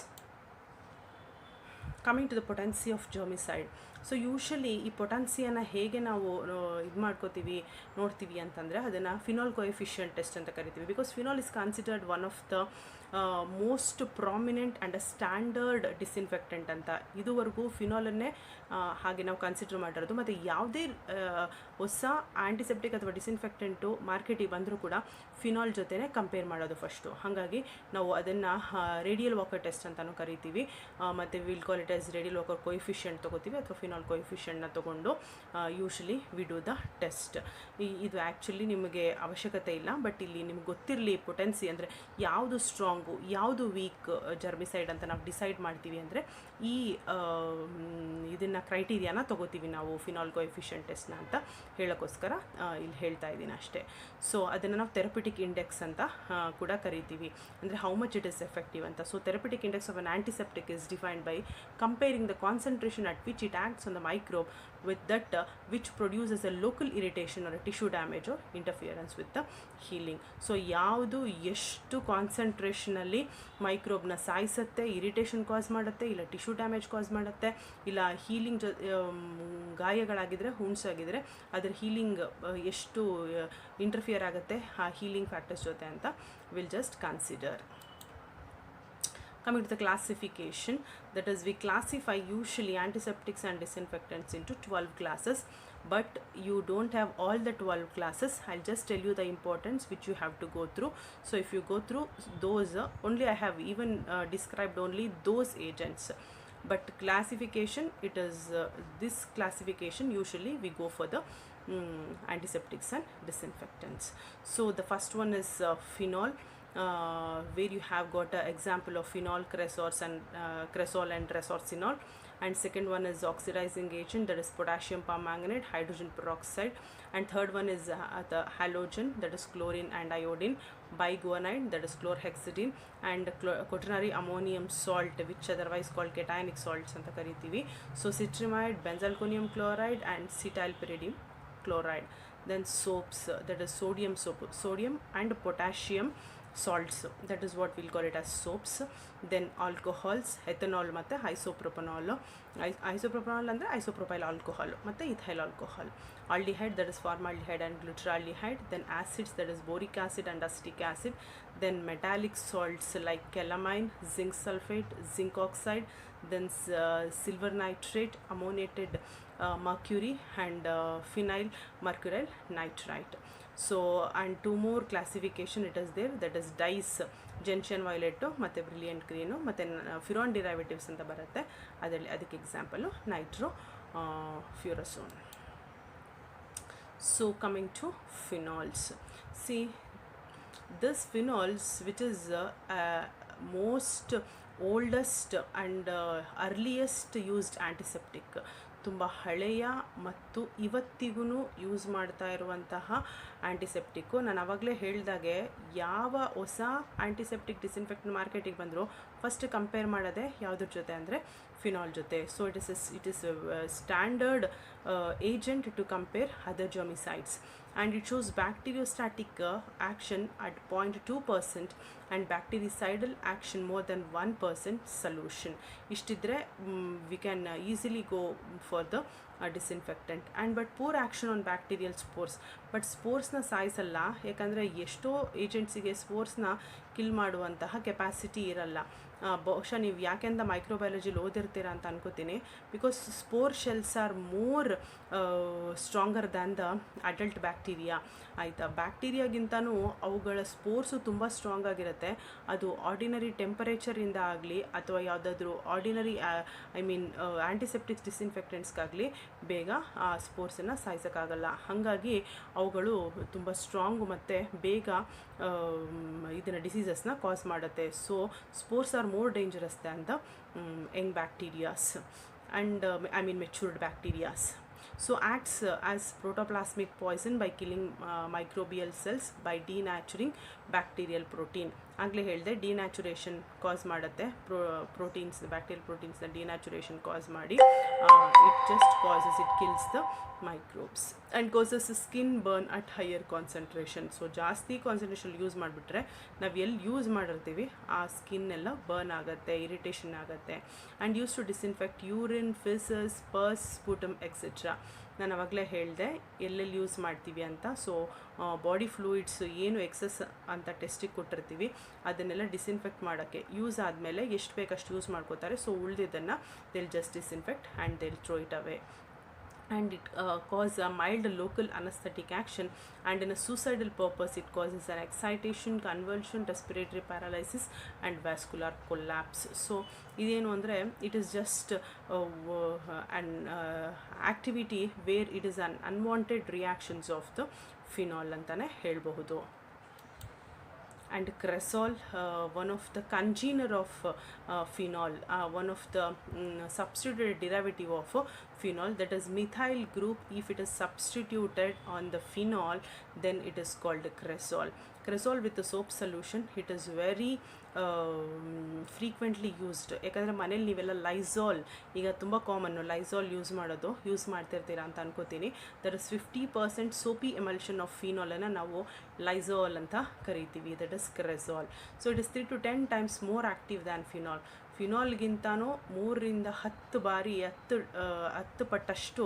Coming to the potency of germicide. So usually ಈ ಪೊಟೆನ್ಸಿಯನ್ನು ಹೇಗೆ ನಾವು ನೋಡ್ತೀವಿ ಅಂತಂದರೆ ಅದನ್ನು ಫಿನಾಲ್ ಕೋಎಫಿಷಿಯಂಟ್ ಟೆಸ್ಟ್ ಅಂತ ಕರಿತೀವಿ. Because phenol is considered one of the most prominent and a standard disinfectant ಅಂತ. ಇದುವರೆಗೂ ಫಿನಾಲನ್ನೇ ಹಾಗೆ ನಾವು ಕನ್ಸಿಡರ್ ಮಾಡಿರೋದು. ಮತ್ತು ಯಾವುದೇ ಹೊಸ ಆ್ಯಂಟಿಸೆಪ್ಟಿಕ್ ಅಥವಾ ಡಿಸ್ಇನ್ಫೆಕ್ಟೆಂಟು ಮಾರ್ಕೆಟಿಗೆ ಬಂದರೂ ಕೂಡ ಫಿನಾಲ್ ಜೊತೆನೇ ಕಂಪೇರ್ ಮಾಡೋದು ಫಸ್ಟು. ಹಾಗಾಗಿ ನಾವು ಅದನ್ನು ರೇಡಿಯಲ್ ವಾಕರ್ ಟೆಸ್ಟ್ ಅಂತಲೂ ಕರಿತೀವಿ. ಮತ್ತು will call it as radial walker coefficient ತೊಗೋತೀವಿ ಅಥವಾ ಫಿನಾಲ್ ಕೋಎಫಿಷಿಯಂಟ್ನ ತೊಗೊಂಡು usually we do the test. ಇದು ಆ್ಯಕ್ಚುಲಿ ನಿಮಗೆ ಅವಶ್ಯಕತೆ ಇಲ್ಲ, ಬಟ್ ಇಲ್ಲಿ ನಿಮ್ಗೆ ಗೊತ್ತಿರಲಿ ಪೊಟೆನ್ಸಿ ಅಂದರೆ ಯಾವುದು ಸ್ಟ್ರಾಂಗು ಯಾವುದು ವೀಕ್ ಜರ್ಮಿಸೈಡ್ ಅಂತ ನಾವು ಡಿಸೈಡ್ ಮಾಡ್ತೀವಿ ಅಂದರೆ ಈ ಇದನ್ನು ಕ್ರೈಟೀರಿಯಾನ ತೊಗೋತೀವಿ ನಾವು ಫಿನಾಲ್ ಕೋಎಫಿಷಿಯಂಟ್ ಟೆಸ್ಟ್ನ ಅಂತ ಹೇಳೋಕ್ಕೋಸ್ಕರ ಇಲ್ಲಿ ಹೇಳ್ತಾ ಇದ್ದೀನಿ ಅಷ್ಟೇ. ಸೊ ಅದನ್ನು ನಾವು ಥೆರಪಿಟಿಕ್ ಇಂಡೆಕ್ಸ್ ಅಂತ ಕೂಡ ಕರಿತೀವಿ, ಅಂದರೆ how much it is effective ಅಂತ. So therapeutic index of an antiseptic is defined by comparing the concentration at which it acts on the microbe with that which produces a local irritation or a tissue damage or interference with the healing. So ಯಾವುದು ಎಷ್ಟು concentration ಸಿಚುವೇಷನಲ್ಲಿ ಮೈಕ್ರೋಬ್ನ ಸಾಯಿಸುತ್ತೆ, irritation ಕಾಸ್ ಮಾಡುತ್ತೆ, ಇಲ್ಲ tissue damage ಕಾಸ್ ಮಾಡುತ್ತೆ, ಇಲ್ಲ healing ಗಾಯಗಳಾಗಿದ್ದರೆ ಹುಣ್ಸ್ ಆಗಿದ್ರೆ ಅದರ healing ಎಷ್ಟು interfere ಆಗುತ್ತೆ ಆ ಹೀಲಿಂಗ್ ಫ್ಯಾಕ್ಟರ್ಸ್ ಜೊತೆ ಅಂತ will just consider. Coming to the classification, that is, we classify usually antiseptics and disinfectants into 12 classes, but you don't have all the 12 classes. I'll just tell you the importance which you have to go through. So if you go through those, only I have even described only those agents, but classification, it is this classification usually we go for the antiseptics and disinfectants. So the first one is phenol, where you have got an example of phenol, cresol and resorcinol. And second one is oxidizing agent, that is potassium permanganate, hydrogen peroxide. And third one is the halogen, that is chlorine and iodine, biguanide, that is chlorhexidine, and quaternary ammonium salt, which otherwise called cationic salts anta karitivi. So citramide, benzalkonium chloride and cetylpyridine chloride. Then soaps, that is sodium and potassium salts, that is what we'll call it as soaps. Then alcohols, ethanol ಮತ್ತು isopropyl ಅಂದರೆ isopropyl alcohol ಮತ್ತು ethyl alcohol. Aldehyde, that is formaldehyde and glutaraldehyde. Then acids, that is boric acid and acetic acid. Then metallic salts like calamine, zinc sulfate, zinc oxide, then silver nitrate, ammoniated mercury, and phenyl mercurial nitrite. So and two more classification it is there, that is dyes, gentian violet ಮತ್ತು brilliant green ಮತ್ತು ಫ್ಯೂರಾನ್ derivatives ಅಂತ ಬರುತ್ತೆ, ಅದರಲ್ಲಿ ಅದಕ್ಕೆ example nitrofurazone. So coming to phenols, see this phenols, which is most oldest and earliest used antiseptic, ತುಂಬ ಹಳೆಯ ಮತ್ತು ಇವತ್ತಿಗೂ ಯೂಸ್ ಮಾಡ್ತಾ ಇರುವಂತಹ ಆ್ಯಂಟಿಸೆಪ್ಟಿಕ್ಕು. ನಾನು ಆವಾಗಲೇ ಹೇಳಿದಾಗೆ ಯಾವ ಹೊಸ ಆ್ಯಂಟಿಸೆಪ್ಟಿಕ್ ಡಿಸ್ಇನ್ಫೆಕ್ಟೆಂಟ್ ಮಾರ್ಕೆಟಿಗೆ ಬಂದರೂ ಫಸ್ಟ್ ಕಂಪೇರ್ ಮಾಡೋದೇ ಯಾವುದ್ರ ಜೊತೆ ಅಂದರೆ ಫಿನಾಲ್ ಜೊತೆ. So it is standard agent to compare other germicides, and it shows bacteriostatic action at 0.2% and bactericidal action more than 1% solution. Ishtidre we can easily go for the disinfectant. And but poor action on bacterial spores, but ಸ್ಪೋರ್ಸ್ನ ಸಾಯಿಸಲ್ಲ, ಯಾಕಂದರೆ ಎಷ್ಟೋ ಏಜೆಂಟ್ಸಿಗೆ ಸ್ಪೋರ್ಸ್ನ kill ಮಾಡುವಂತಹ capacity ಇರಲ್ಲ. ಬಹುಶಃ ನೀವು ಯಾಕೆಂದ ಮೈಕ್ರೋಬಯಾಲಜಿಲಿ ಓದಿರ್ತೀರ ಅಂತ ಅನ್ಕೋತೀನಿ, because spore shells are more stronger than the adult bacteria. ಆಯಿತಾ, ಬ್ಯಾಕ್ಟೀರಿಯಾಗಿಂತನೂ ಅವುಗಳ ಸ್ಪೋರ್ಸು ತುಂಬ ಸ್ಟ್ರಾಂಗ್ ಆಗಿರುತ್ತೆ. ಅದು ಆರ್ಡಿನರಿ ಟೆಂಪರೇಚರಿಂದ ಆಗಲಿ ಅಥವಾ ಯಾವುದಾದ್ರೂ ಆರ್ಡಿನರಿ ಆ್ಯಂಟಿಸೆಪ್ಟಿಕ್ಸ್ ಡಿಸ್ಇನ್ಫೆಕ್ಟೆಂಟ್ಸ್ಗಾಗಲಿ ಬೇಗ ಆ ಸ್ಪೋರ್ಸನ್ನು ಸಾಯಿಸೋಕ್ಕಾಗಲ್ಲ. ಹಾಗಾಗಿ ಅವುಗಳು ತುಂಬ ಸ್ಟ್ರಾಂಗು ಮತ್ತು ಬೇಗ ಇದನ್ನು ಡಿಸೀಸಸ್ನ ಕಾಸ್ ಮಾಡುತ್ತೆ. So spores are more dangerous than the young bacterias and matured bacterias. So acts as protoplasmic poison by killing microbial cells by denaturing bacterial protein. ಆಗಲೇ ಹೇಳಿದೆ, ಡಿನ್ಯಾಚುರೇಷನ್ ಕಾಸ್ ಮಾಡುತ್ತೆ, ಪ್ರೋಟೀನ್ಸ್ ಬ್ಯಾಕ್ಟೀರಿಯಲ್ ಪ್ರೋಟೀನ್ಸ್ನ denaturation cause ಮಾಡಿ it just causes, it kills the microbes and causes skin burn at higher concentration. So ಜಾಸ್ತಿ concentration use ಮಾಡಿಬಿಟ್ರೆ ನಾವು ಎಲ್ಲಿ use ಮಾಡಿರ್ತೀವಿ ಆ ಸ್ಕಿನ್ ಎಲ್ಲ ಬರ್ನ್ ಆಗುತ್ತೆ, ಇರಿಟೇಷನ್ ಆಗುತ್ತೆ. And use to disinfect urine, faeces, pus, sputum etcetera. ನಾನು ಆವಾಗಲೇ ಹೇಳಿದೆ ಎಲ್ಲೆಲ್ಲಿ ಯೂಸ್ ಮಾಡ್ತೀವಿ ಅಂತ. ಸೊ ಬಾಡಿ ಫ್ಲೂಯಿಡ್ಸ್ ಏನು ಎಕ್ಸಸ್ ಅಂತ ಟೆಸ್ಟಿಗೆ ಕೊಟ್ಟಿರ್ತೀವಿ ಅದನ್ನೆಲ್ಲ ಡಿಸ್ಇನ್ಫೆಕ್ಟ್ ಮಾಡೋಕ್ಕೆ ಯೂಸ್ ಆದಮೇಲೆ ಎಷ್ಟು ಬೇಕಷ್ಟು ಯೂಸ್ ಮಾಡ್ಕೋತಾರೆ. ಸೊ ಉಳಿದಿದ್ದನ್ನು they'll just disinfect and they'll throw it away. And it causes a mild local anesthetic action, and in a suicidal purpose it causes an excitation, convulsion, respiratory paralysis and vascular collapse. So idenu andre it is just an activity where it is an unwanted reactions of the phenol antane helbohudu. And cresol, one of the congener of phenol, one of the substituted derivative of phenol, that is methyl group. If it is substituted on the phenol, then it is called cresol. Cresol with soap solution it is very frequently used. ಯಾಕಂದರೆ ಮನೇಲಿ ನೀವೆಲ್ಲ Lysol ಈಗ ತುಂಬ ಕಾಮನ್ನು Lysol use ಮಾಡ್ತಿರ್ತೀರಾ ಅಂತ ಅನ್ಕೋತೀನಿ. That is 50% soapy emulsion of ಫಿನಾಲನ್ನು ನಾವು ಲೈಝಾಲ್ ಅಂತ ಕರಿತೀವಿ. That is cresol. So it is 3 to 10 times more active than phenol. ಫಿನಾಲ್ಗಿಂತನೂ 3 ರಿಂದ 10 ಬಾರಿ 10 ಪಟ್ಟಷ್ಟು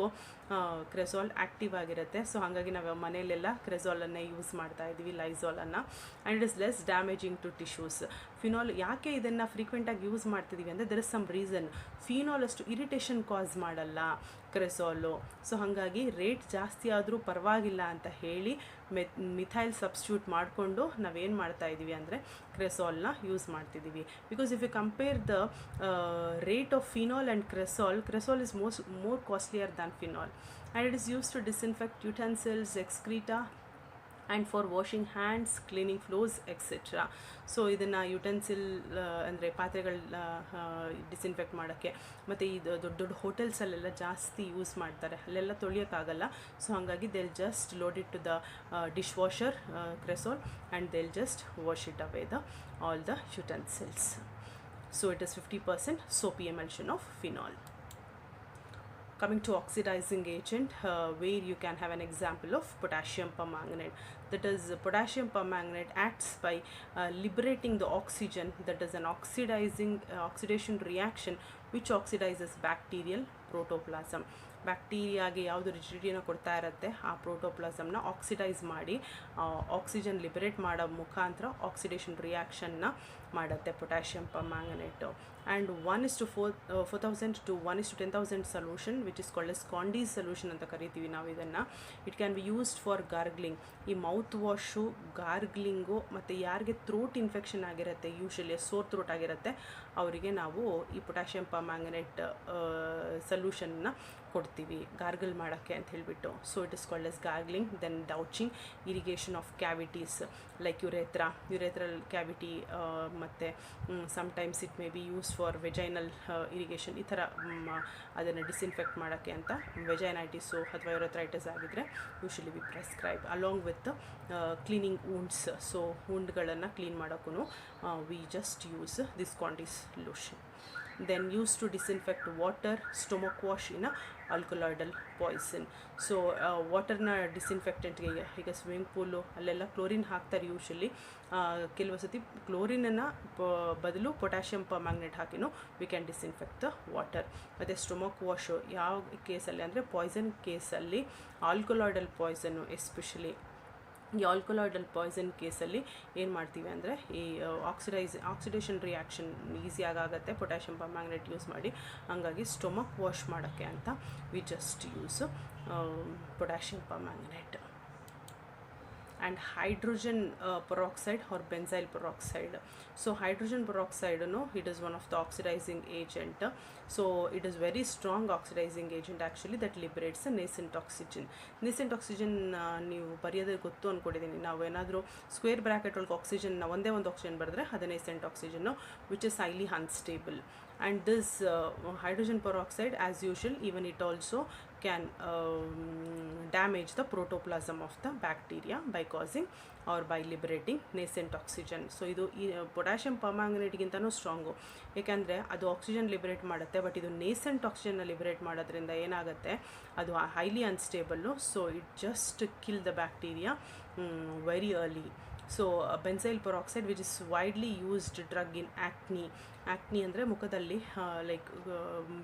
ಕ್ರೆಸಾಲ್ ಆ್ಯಕ್ಟಿವ್ ಆಗಿರುತ್ತೆ. ಸೊ ಹಾಗಾಗಿ ನಾವು ಮನೆಯಲ್ಲೆಲ್ಲ ಕ್ರೆಸಾಲನ್ನೇ ಯೂಸ್ ಮಾಡ್ತಾ ಇದ್ದೀವಿ, ಲೈಝಾಲನ್ನು. And it is less damaging to tissues. Phenol ಯಾಕೆ ಇದನ್ನು ಫ್ರೀಕ್ವೆಂಟಾಗಿ ಯೂಸ್ ಮಾಡ್ತಿದ್ದೀವಿ ಅಂದರೆ there is some reason. Phenol ಅಷ್ಟು ಇರಿಟೇಷನ್ ಕಾಸ್ ಮಾಡಲ್ಲ ಕ್ರೆಸಾಲು. ಸೊ ಹಾಗಾಗಿ ರೇಟ್ ಜಾಸ್ತಿ ಆದರೂ ಪರವಾಗಿಲ್ಲ ಅಂತ ಹೇಳಿ ಮಿಥೈಲ್ ಸಬ್ಸ್ಟಿಟ್ಯೂಟ್ ಮಾಡಿಕೊಂಡು ನಾವೇನು ಮಾಡ್ತಾ ಇದ್ದೀವಿ ಅಂದರೆ ಕ್ರೆಸಾಲ್ನ ಯೂಸ್ ಮಾಡ್ತಿದ್ದೀವಿ. Because if you compare the rate of phenol and cresol is more costlier than phenol, and it is used to disinfect utensils, excreta, and for washing hands, cleaning floors, etc. So ಇದನ್ನು utensil ಅಂದರೆ ಪಾತ್ರೆಗಳನ್ನ disinfect ಮಾಡೋಕ್ಕೆ, ಮತ್ತು ಈ ದೊಡ್ಡ ದೊಡ್ಡ ಹೋಟೆಲ್ಸಲ್ಲೆಲ್ಲ ಜಾಸ್ತಿ use ಮಾಡ್ತಾರೆ, ಅಲ್ಲೆಲ್ಲ ತೊಳೆಯೋಕ್ಕಾಗಲ್ಲ. ಸೊ ಹಾಗಾಗಿ they'll just load it to the dishwasher Cresol, and they'll just wash it away all the utensils. So it is 50% soapy emulsion of phenol. Coming to oxidizing agent, where you can have an example of potassium permanganate. That is, potassium permanganate acts by liberating the oxygen. That is an oxidation reaction which oxidizes bacterial protoplasm. ಬ್ಯಾಕ್ಟೀರಿಯಾಗೆ ಯಾವುದು ರಿಜಿಡಿಟಿನ ಕೊಡ್ತಾ ಇರುತ್ತೆ ಆ ಪ್ರೋಟೋಪ್ಲಾಸಮ್ನ oxidise ಮಾಡಿ oxygen liberate ಮಾಡೋ ಮುಖಾಂತರ oxidation ರಿಯಾಕ್ಷನ್ನ ಮಾಡುತ್ತೆ potassium permanganate. And 1:4,000 to 1:10,000 solution which is called as Condy's solution ಅಂತ ಕರಿತೀವಿ ನಾವು ಇದನ್ನು. It can be used for gargling. ಈ ಮೌತ್ ವಾಶು, ಗಾರ್ಗ್ಲಿಂಗು, ಮತ್ತು ಯಾರಿಗೆ ಥ್ರೋಟ್ ಇನ್ಫೆಕ್ಷನ್ ಆಗಿರುತ್ತೆ, ಯೂಶಲಿ ಸೋರ್ ಥ್ರೋಟ್ ಆಗಿರುತ್ತೆ, ಅವರಿಗೆ ನಾವು ಈ ಪೊಟ್ಯಾಷಿಯಂ ಪರ್ಮ್ಯಾಂಗನೇಟ್ ಸೊಲ್ಯೂಷನ್ನ ಕೊಡ್ತೀವಿ ಗಾರ್ಗಲ್ ಮಾಡೋಕ್ಕೆ ಅಂತ ಹೇಳಿಬಿಟ್ಟು. So it is called as gargling. Then douching, irrigation of cavities like urethral cavity, ಮತ್ತು sometimes it may be use for vaginal irrigation. ಈ ಥರ ಅದನ್ನು ಡಿಸ್ಇನ್ಫೆಕ್ಟ್ ಮಾಡೋಕ್ಕೆ ಅಂತ ವೆಜೈನೈಟಿಸು ಅಥವಾ ಯುರೆಥ್ರೈಟಿಸ್ ಆಗಿದ್ದರೆ usually we prescribe along with cleaning wounds. So ವೂಂಡ್ಗಳನ್ನು clean ಮಾಡೋಕ್ಕೂ we just use this Condy's lotion. Then used to disinfect water, stomach wash in a alkaloidal poison. So ವಾಟರ್ನ ಡಿಸ್ಇನ್ಫೆಕ್ಟೆಂಟ್ಗೆ ಈಗ ಸ್ವಿಮ್ಮಿಂಗ್ ಪೂಲು ಅಲ್ಲೆಲ್ಲ ಕ್ಲೋರಿನ್ ಹಾಕ್ತಾರೆ ಯೂಶಲಿ. ಕೆಲವು ಸತಿ ಕ್ಲೋರಿನನ್ನು ಬದಲು ಪೊಟ್ಯಾಷಿಯಂ ಪರ್ಮ್ಯಾಂಗನೇಟ್ ಹಾಕಿನೂ we can disinfect the water. ಮತ್ತು ಸ್ಟೊಮಕ್ ವಾಶು ಯಾವ ಕೇಸಲ್ಲಿ ಅಂದರೆ ಪಾಯ್ಸನ್ ಕೇಸಲ್ಲಿ, ಆಲ್ಕಲಾಯ್ಡಲ್ ಪಾಯ್ಸನ್ನು ಎಸ್ಪೆಷಲಿ ಈ ಆಲ್ಕಲಾಯ್ಡಲ್ ಪಾಯ್ಸನ್ ಕೇಸಲ್ಲಿ ಏನು ಮಾಡ್ತೀವಿ ಅಂದರೆ ಈ ಆಕ್ಸಿಡೇಷನ್ ರಿಯಾಕ್ಷನ್ ಈಸಿಯಾಗಿ ಆಗುತ್ತೆ ಪೊಟ್ಯಾಷಿಯಂ ಪರ್ಮ್ಯಾಂಗನೇಟ್ ಯೂಸ್ ಮಾಡಿ. ಹಂಗಾಗಿ ಸ್ಟೊಮಕ್ ವಾಶ್ ಮಾಡೋಕ್ಕೆ ಅಂತ V just use potassium permanganate. And hydrogen peroxide or benzyl peroxide. So hydrogen peroxide, it is one of the oxidizing agent. So it is very strong oxidizing agent actually that liberates a nascent oxygen. Nascent oxygen ನೀವು ಬರೆಯೋದೇ ಗೊತ್ತು ಅಂದ್ಕೊಂಡಿದ್ದೀನಿ. ನಾವು ಏನಾದರೂ square bracket ಒಳಗೆ oxygen ಒಂದೇ ಒಂದು oxygen ಬರೆದ್ರೆ ಅದು nascent oxygen which is highly unstable. And this hydrogen peroxide, as usual, even it also can damage the protoplasm of the bacteria by causing or by liberating nascent oxygen. So ಇದು ಈ ಪೊಟ್ಯಾಷಿಯಂ ಪರ್ಮ್ಯಾಂಗನೇಟ್ಗಿಂತನೂ strong, ಏಕೆಂದರೆ ಅದು oxygen liberate ಮಾಡುತ್ತೆ. But ಇದು nascent ಆಕ್ಸಿಜನ್ನ liberate ಮಾಡೋದ್ರಿಂದ ಏನಾಗುತ್ತೆ, ಅದು highly unstable. So it just kill the bacteria very early. So benzoyl peroxide which is widely used drug in acne. Acne ಅಂದರೆ ಮುಖದಲ್ಲಿ ಲೈಕ್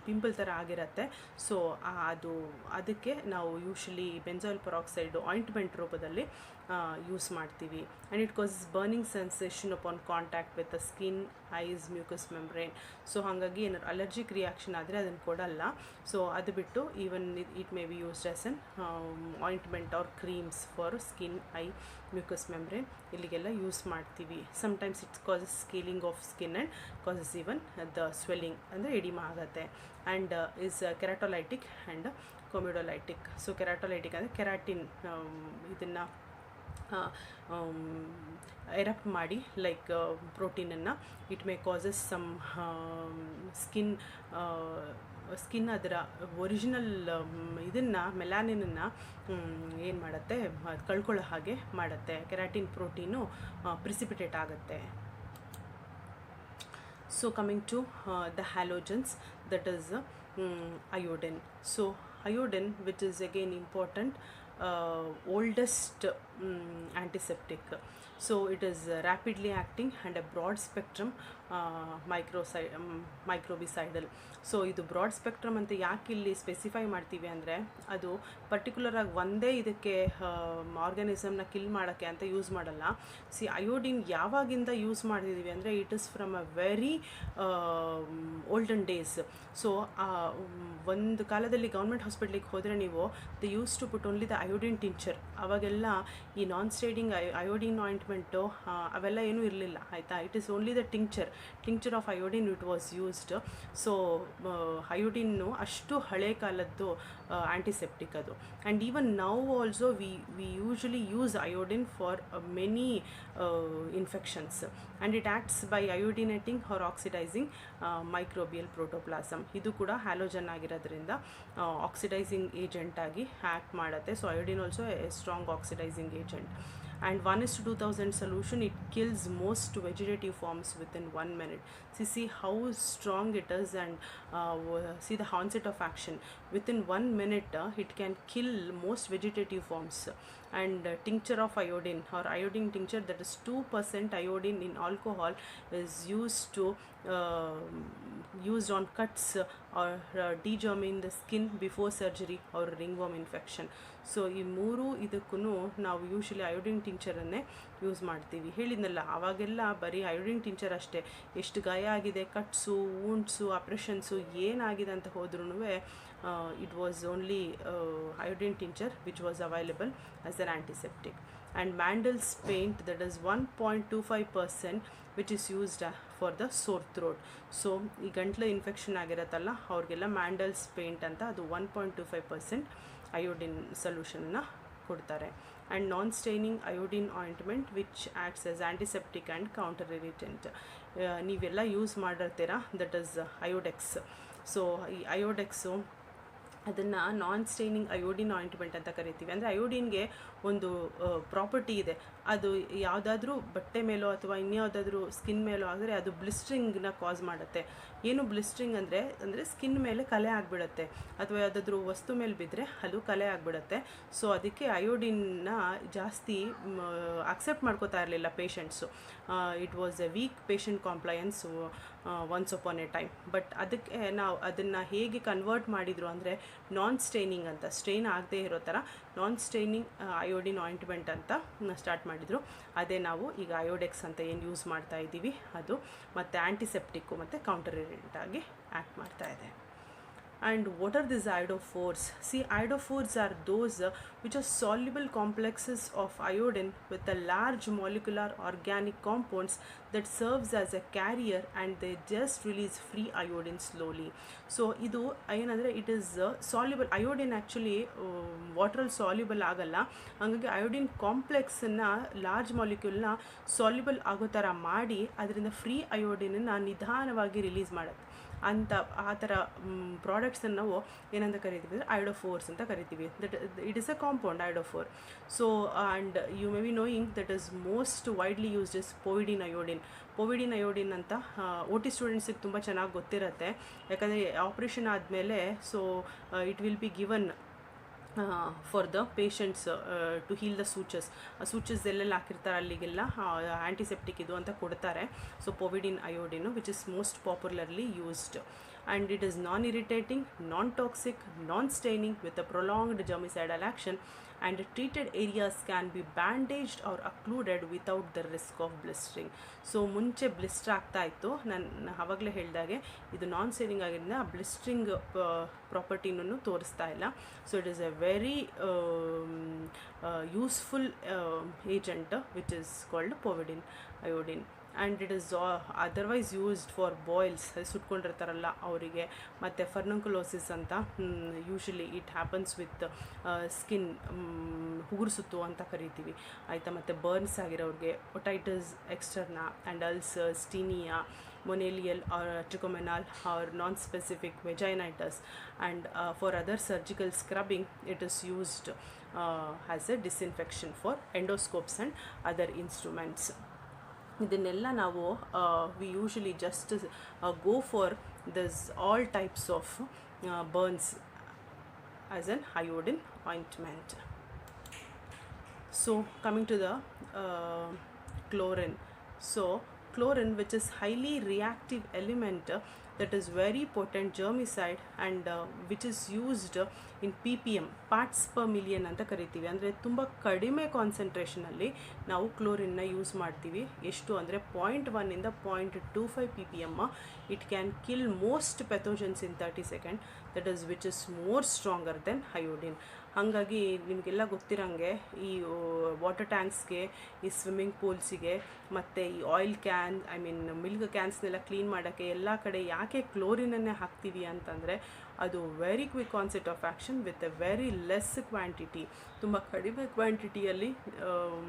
ಪಿಂಪಲ್ ಥರ ಆಗಿರುತ್ತೆ. ಸೊ ಅದಕ್ಕೆ ನಾವು ಯೂಶಲಿ ಬೆನ್ಸಾಯಿಲ್ ಪೆರಾಕ್ಸೈಡ್ ಆಯಿಂಟ್ಮೆಂಟ್ ರೂಪದಲ್ಲಿ ಯೂಸ್ ಮಾಡ್ತೀವಿ. And it causes burning sensation upon contact with the skin, ice, mucus membrane. So ಹಾಗಾಗಿ ಏನಾದ್ರು ಅಲರ್ಜಿಕ್ ರಿಯಾಕ್ಷನ್ ಆದರೆ ಅದನ್ನು ಕೊಡಲ್ಲ. ಸೊ ಅದು ಬಿಟ್ಟು even it may be used as an ointment or creams for skin, eye, mucous membrane ಇಲ್ಲಿಗೆಲ್ಲ use ಮಾಡ್ತೀವಿ. Sometimes it's causes scaling of skin and causes even the swelling ಅಂದರೆ ಎಡಿಮಾ ಆಗುತ್ತೆ. And is keratolytic and comedolytic. So keratolytic ಅಂದರೆ keratin ಇದನ್ನು erupt ಮಾಡಿ like ಪ್ರೋಟೀನನ್ನು it may causes some skin skin ಅದರ original ಇದನ್ನು ಮೆಲಾನಿನನ್ನು ಏನು ಮಾಡುತ್ತೆ, ಕಳ್ಕೊಳ್ಳೋ ಹಾಗೆ ಮಾಡುತ್ತೆ. ಕೆರಾಟಿನ್ ಪ್ರೋಟೀನು ಪ್ರಿಸಿಪಿಟೇಟ್ ಆಗುತ್ತೆ. So coming to the halogens, that is iodine. So iodine, which is again important, oldest antiseptic. So it is rapidly acting and a broad spectrum microbicidal. So ಇದು broad spectrum ಅಂತ ಯಾಕೆ ಇಲ್ಲಿ specify ಮಾಡ್ತೀವಿ ಅಂದರೆ, ಅದು ಪರ್ಟಿಕ್ಯುಲರಾಗಿ ಒಂದೇ ಇದಕ್ಕೆ ಆರ್ಗ್ಯಾನಿಸಮ್ನ ಕಿಲ್ ಮಾಡೋಕ್ಕೆ ಅಂತ ಯೂಸ್ ಮಾಡಲ್ಲ. ಅಯೋಡಿನ್ ಯಾವಾಗಿಂದ ಯೂಸ್ ಮಾಡ್ತಿದ್ದೀವಿ ಅಂದರೆ, it is from a very olden days. So ಒಂದು ಕಾಲದಲ್ಲಿ ಗೌರ್ಮೆಂಟ್ ಹಾಸ್ಪಿಟ್ಲಿಗೆ ಹೋದರೆ ನೀವು the use to put only the iodine tincture. ಅವಾಗೆಲ್ಲ ಈ ನಾನ್ ಸ್ಟೇಡಿಂಗ್ ಅಯೋಡಿನ್ ಆಯಿಂಟ್ಮೆಂಟು ಅವೆಲ್ಲ ಏನೂ ಇರಲಿಲ್ಲ, ಆಯಿತಾ. It is only the tincture of iodine it was used. So iodine ಅಷ್ಟು ಹಳೆ ಕಾಲದ್ದು ಆಂಟಿಸೆಪ್ಟಿಕ್ ಅದು. And even now also we usually use iodine for many infections, and it acts by iodinating or oxidising microbial protoplasm. ಇದು ಕೂಡ halogen ಆಗಿರೋದ್ರಿಂದ oxidising ಏಜೆಂಟಾಗಿ act ಮಾಡುತ್ತೆ. So iodine also a strong oxidising agent. And 1:2000 solution, it kills most vegetative forms within 1 minute. See how strong it is, and see the onset of action. Within 1 minute, it can kill most vegetative forms. And tincture of iodine or iodine tincture, that is 2% iodine in alcohol, is used on cuts or degerming the skin before surgery or ringworm infection. So ಈ ಮೂರು ಇದಕ್ಕೂ ನಾವು usually iodine ಟಿಂಚರನ್ನೇ use ಮಾಡ್ತೀವಿ. ಹೇಳಿದ್ನಲ್ಲ, ಆವಾಗೆಲ್ಲ ಬರೀ iodine tincture ಅಷ್ಟೇ. ಎಷ್ಟು ಗಾಯ ಆಗಿದೆ, ಕಟ್ಸು, ವೂಂಡ್ಸು, ಆಪ್ರೇಷನ್ಸು ಏನಾಗಿದೆ ಅಂತ ಹೋದ್ರೂ it was only iodine tincture which was available as an antiseptic. And Mandel's paint, that is 1.25%, which is used for the sore throat. So ಈ ಗಂಟ್ಲು ಇನ್ಫೆಕ್ಷನ್ ಆಗಿರತ್ತಲ್ಲ ಅವ್ರಿಗೆಲ್ಲ ಮ್ಯಾಂಡಲ್ಸ್ ಪೇಂಟ್ ಅಂತ, ಅದು 1.25% ಅಯೋಡಿನ್ ಸೊಲ್ಯೂಷನ್ನ ಕೊಡ್ತಾರೆ. And non staining iodine ointment which acts as antiseptic and counter irritant. ನೀವೆಲ್ಲ use ಮಾಡಿರ್ತೀರ, that is Iodex. So ಈ ಅಯೋಡೆಕ್ಸು ಅದನ್ನು ನಾನ್ ಸ್ಟೈನಿಂಗ್ ಅಯೋಡಿನ್ ಆಯಿಂಟ್ಮೆಂಟ್ ಅಂತ ಕರಿತೀವಿ. ಅಂದರೆ ಅಯೋಡಿನ್ಗೆ ಒಂದು ಪ್ರಾಪರ್ಟಿ ಇದೆ, ಅದು ಯಾವುದಾದ್ರೂ ಬಟ್ಟೆ ಮೇಲೋ ಅಥವಾ ಇನ್ಯಾವುದಾದ್ರೂ ಸ್ಕಿನ್ ಮೇಲೋ ಆದರೆ ಅದು ಬ್ಲಿಸ್ಟ್ರಿಂಗ್ನ ಕಾಸ್ ಮಾಡುತ್ತೆ. ಏನು ಬ್ಲಿಸ್ಟ್ರಿಂಗ್ ಅಂದರೆ ಸ್ಕಿನ್ ಮೇಲೆ ಕಲೆ ಆಗಿಬಿಡುತ್ತೆ, ಅಥವಾ ಯಾವುದಾದ್ರೂ ವಸ್ತು ಮೇಲೆ ಬಿದ್ದರೆ ಅದು ಕಲೆ ಆಗಿಬಿಡುತ್ತೆ. ಸೊ ಅದಕ್ಕೆ ಅಯೋಡಿನ್ನ ಜಾಸ್ತಿ ಅಕ್ಸೆಪ್ಟ್ ಮಾಡ್ಕೋತಾ ಇರಲಿಲ್ಲ patients. It was a weak patient compliance once upon a time. But ಅದಕ್ಕೆ ನಾವು ಅದನ್ನು ಹೇಗೆ ಕನ್ವರ್ಟ್ ಮಾಡಿದರು ಅಂದರೆ, ನಾನ್ ಸ್ಟೈನಿಂಗ್ ಅಂತ, ಸ್ಟೈನ್ ಆಗದೆ ಇರೋ ಥರ ನಾನ್ ಸ್ಟೈನಿಂಗ್ ಅಯೋಡಿನ್ ಆಯಿಂಟ್ಮೆಂಟ್ ಅಂತ ಸ್ಟಾರ್ಟ್ ಮಾಡಿದರು. ಅದೇ ನಾವು ಈಗ ಅಯೋಡೆಕ್ಸ್ ಅಂತ ಏನು ಯೂಸ್ ಮಾಡ್ತಾ ಇದ್ದೀವಿ ಅದು, ಮತ್ತು ಆ್ಯಂಟಿಸೆಪ್ಟಿಕ್ಕು ಮತ್ತು ಕೌಂಟರ್ ಇರಿಟೆಂಟ್ ಆಗಿ ಆ್ಯಕ್ಟ್ ಮಾಡ್ತಾ ಇದೆ. And what are these iodophores? See, iodophores are those which are soluble complexes of iodine with a large molecular organic compounds that serves as a carrier, and they just release free iodine slowly. So idu ಏನಂದರೆ it is soluble. iodine actually ವಾಟ್ರಲ್ಲಿ soluble ಆಗಲ್ಲ, ಹಾಗಾಗಿ iodine ಕಾಂಪ್ಲೆಕ್ಸನ್ನು large ಮಾಲಿಕ್ಯೂಲ್ನ soluble ಆಗೋ ಥರ ಮಾಡಿ ಅದರಿಂದ ಫ್ರೀ ಅಯೋಡಿನನ್ನು ನಿಧಾನವಾಗಿ ರಿಲೀಸ್ ಮಾಡುತ್ತೆ. ಅಂತ ಆ ಥರ ಪ್ರಾಡಕ್ಟ್ಸನ್ನು ನಾವು ಏನಂತ ಕರಿತೀವಿ ಅಂದರೆ ಅಯೋಡೋಫೋರ್ಸ್ ಅಂತ ಕರಿತೀವಿ. That it is a compound iodophor. So and you may be knowing that is most widely used is povidone iodine. Povidone iodine ಅಂತ OT ಸ್ಟೂಡೆಂಟ್ಸಿಗೆ ತುಂಬ ಚೆನ್ನಾಗಿ ಗೊತ್ತಿರುತ್ತೆ, ಯಾಕಂದರೆ ಆಪ್ರೇಷನ್ ಆದಮೇಲೆ so it will be given for the patients to heal the ಸೂಚಸ್. ಆ ಸೂಚಸ್ ಎಲ್ಲೆಲ್ಲ ಹಾಕಿರ್ತಾರೆ ಅಲ್ಲಿಗೆಲ್ಲ ಆ್ಯಂಟಿಸೆಪ್ಟಿಕ್ ಇದು ಅಂತ ಕೊಡ್ತಾರೆ. So povidone iodine which is most popularly used. And it is non-irritating, non-toxic, non-staining with a prolonged germicidal action, and treated areas can be bandaged or occluded without the risk of blistering. So ಮುಂಚೆ blister ಆಗ್ತಾ ಇತ್ತು, ನಾನು ಆವಾಗಲೇ ಹೇಳಿದಾಗೆ ಇದು ನಾನ್ staining ಆಗಿದ್ದರಿಂದ ಆ ಬ್ಲಿಸ್ಟ್ರಿಂಗ್ ಪ್ರಾಪರ್ಟಿನೂ ತೋರಿಸ್ತಾ ಇಲ್ಲ. So it is a very useful agent which is called povidone iodine. And it is otherwise used for boils, ಸುಟ್ಕೊಂಡಿರ್ತಾರಲ್ಲ ಅವರಿಗೆ, ಮತ್ತು ಫರ್ನಂಕುಲೋಸಿಸ್ ಅಂತ usually it happens with skin, ಉಗುರು ಸುತ್ತು ಅಂತ ಕರಿತೀವಿ, ಆಯಿತಾ. ಮತ್ತು ಬರ್ನ್ಸ್ ಆಗಿರೋರಿಗೆ, otitis externa and ulcers, tinea, monelial or trichomonal or non-specific vaginitis, and for other surgical scrubbing it is used as a disinfection for endoscopes and other instruments. ಇದನ್ನೆಲ್ಲ ನಾವು V usually just go for this all types of burns as an iodine ointment. So coming to the chlorine. So chlorine, which is highly reactive element that is very potent germicide and which is used in ppm, parts per million ಅಂತ ಕರಿತೀವಿ. ಅಂದರೆ ತುಂಬ ಕಡಿಮೆ ಕಾನ್ಸಂಟ್ರೇಷನಲ್ಲಿ ನಾವು ಕ್ಲೋರಿನ್ನ use ಮಾಡ್ತೀವಿ. ಎಷ್ಟು ಅಂದರೆ 0.1 ಇಂದ 0.25 ppm. It can kill most pathogens in 30 second, that is which is more stronger than iodine. ಹಾಗಾಗಿ ನಿಮಗೆಲ್ಲ ಗೊತ್ತಿರೋಂಗೆ ಈ ವಾಟರ್ ಟ್ಯಾಂಕ್ಸ್ಗೆ, ಈ ಸ್ವಿಮ್ಮಿಂಗ್ ಪೂಲ್ಸಿಗೆ ಮತ್ತು ಈ oil can, I mean milk ಕ್ಯಾನ್ಸ್ನೆಲ್ಲ ಕ್ಲೀನ್ ಮಾಡೋಕ್ಕೆ ಎಲ್ಲ ಕಡೆ ಯಾಕೆ ಕ್ಲೋರಿನನ್ನೇ ಹಾಕ್ತೀವಿ ಅಂತಂದರೆ ಅದು very quick onset of action with a very less quantity, ತುಂಬ ಕಡಿಮೆ ಕ್ವಾಂಟಿಟಿಯಲ್ಲಿ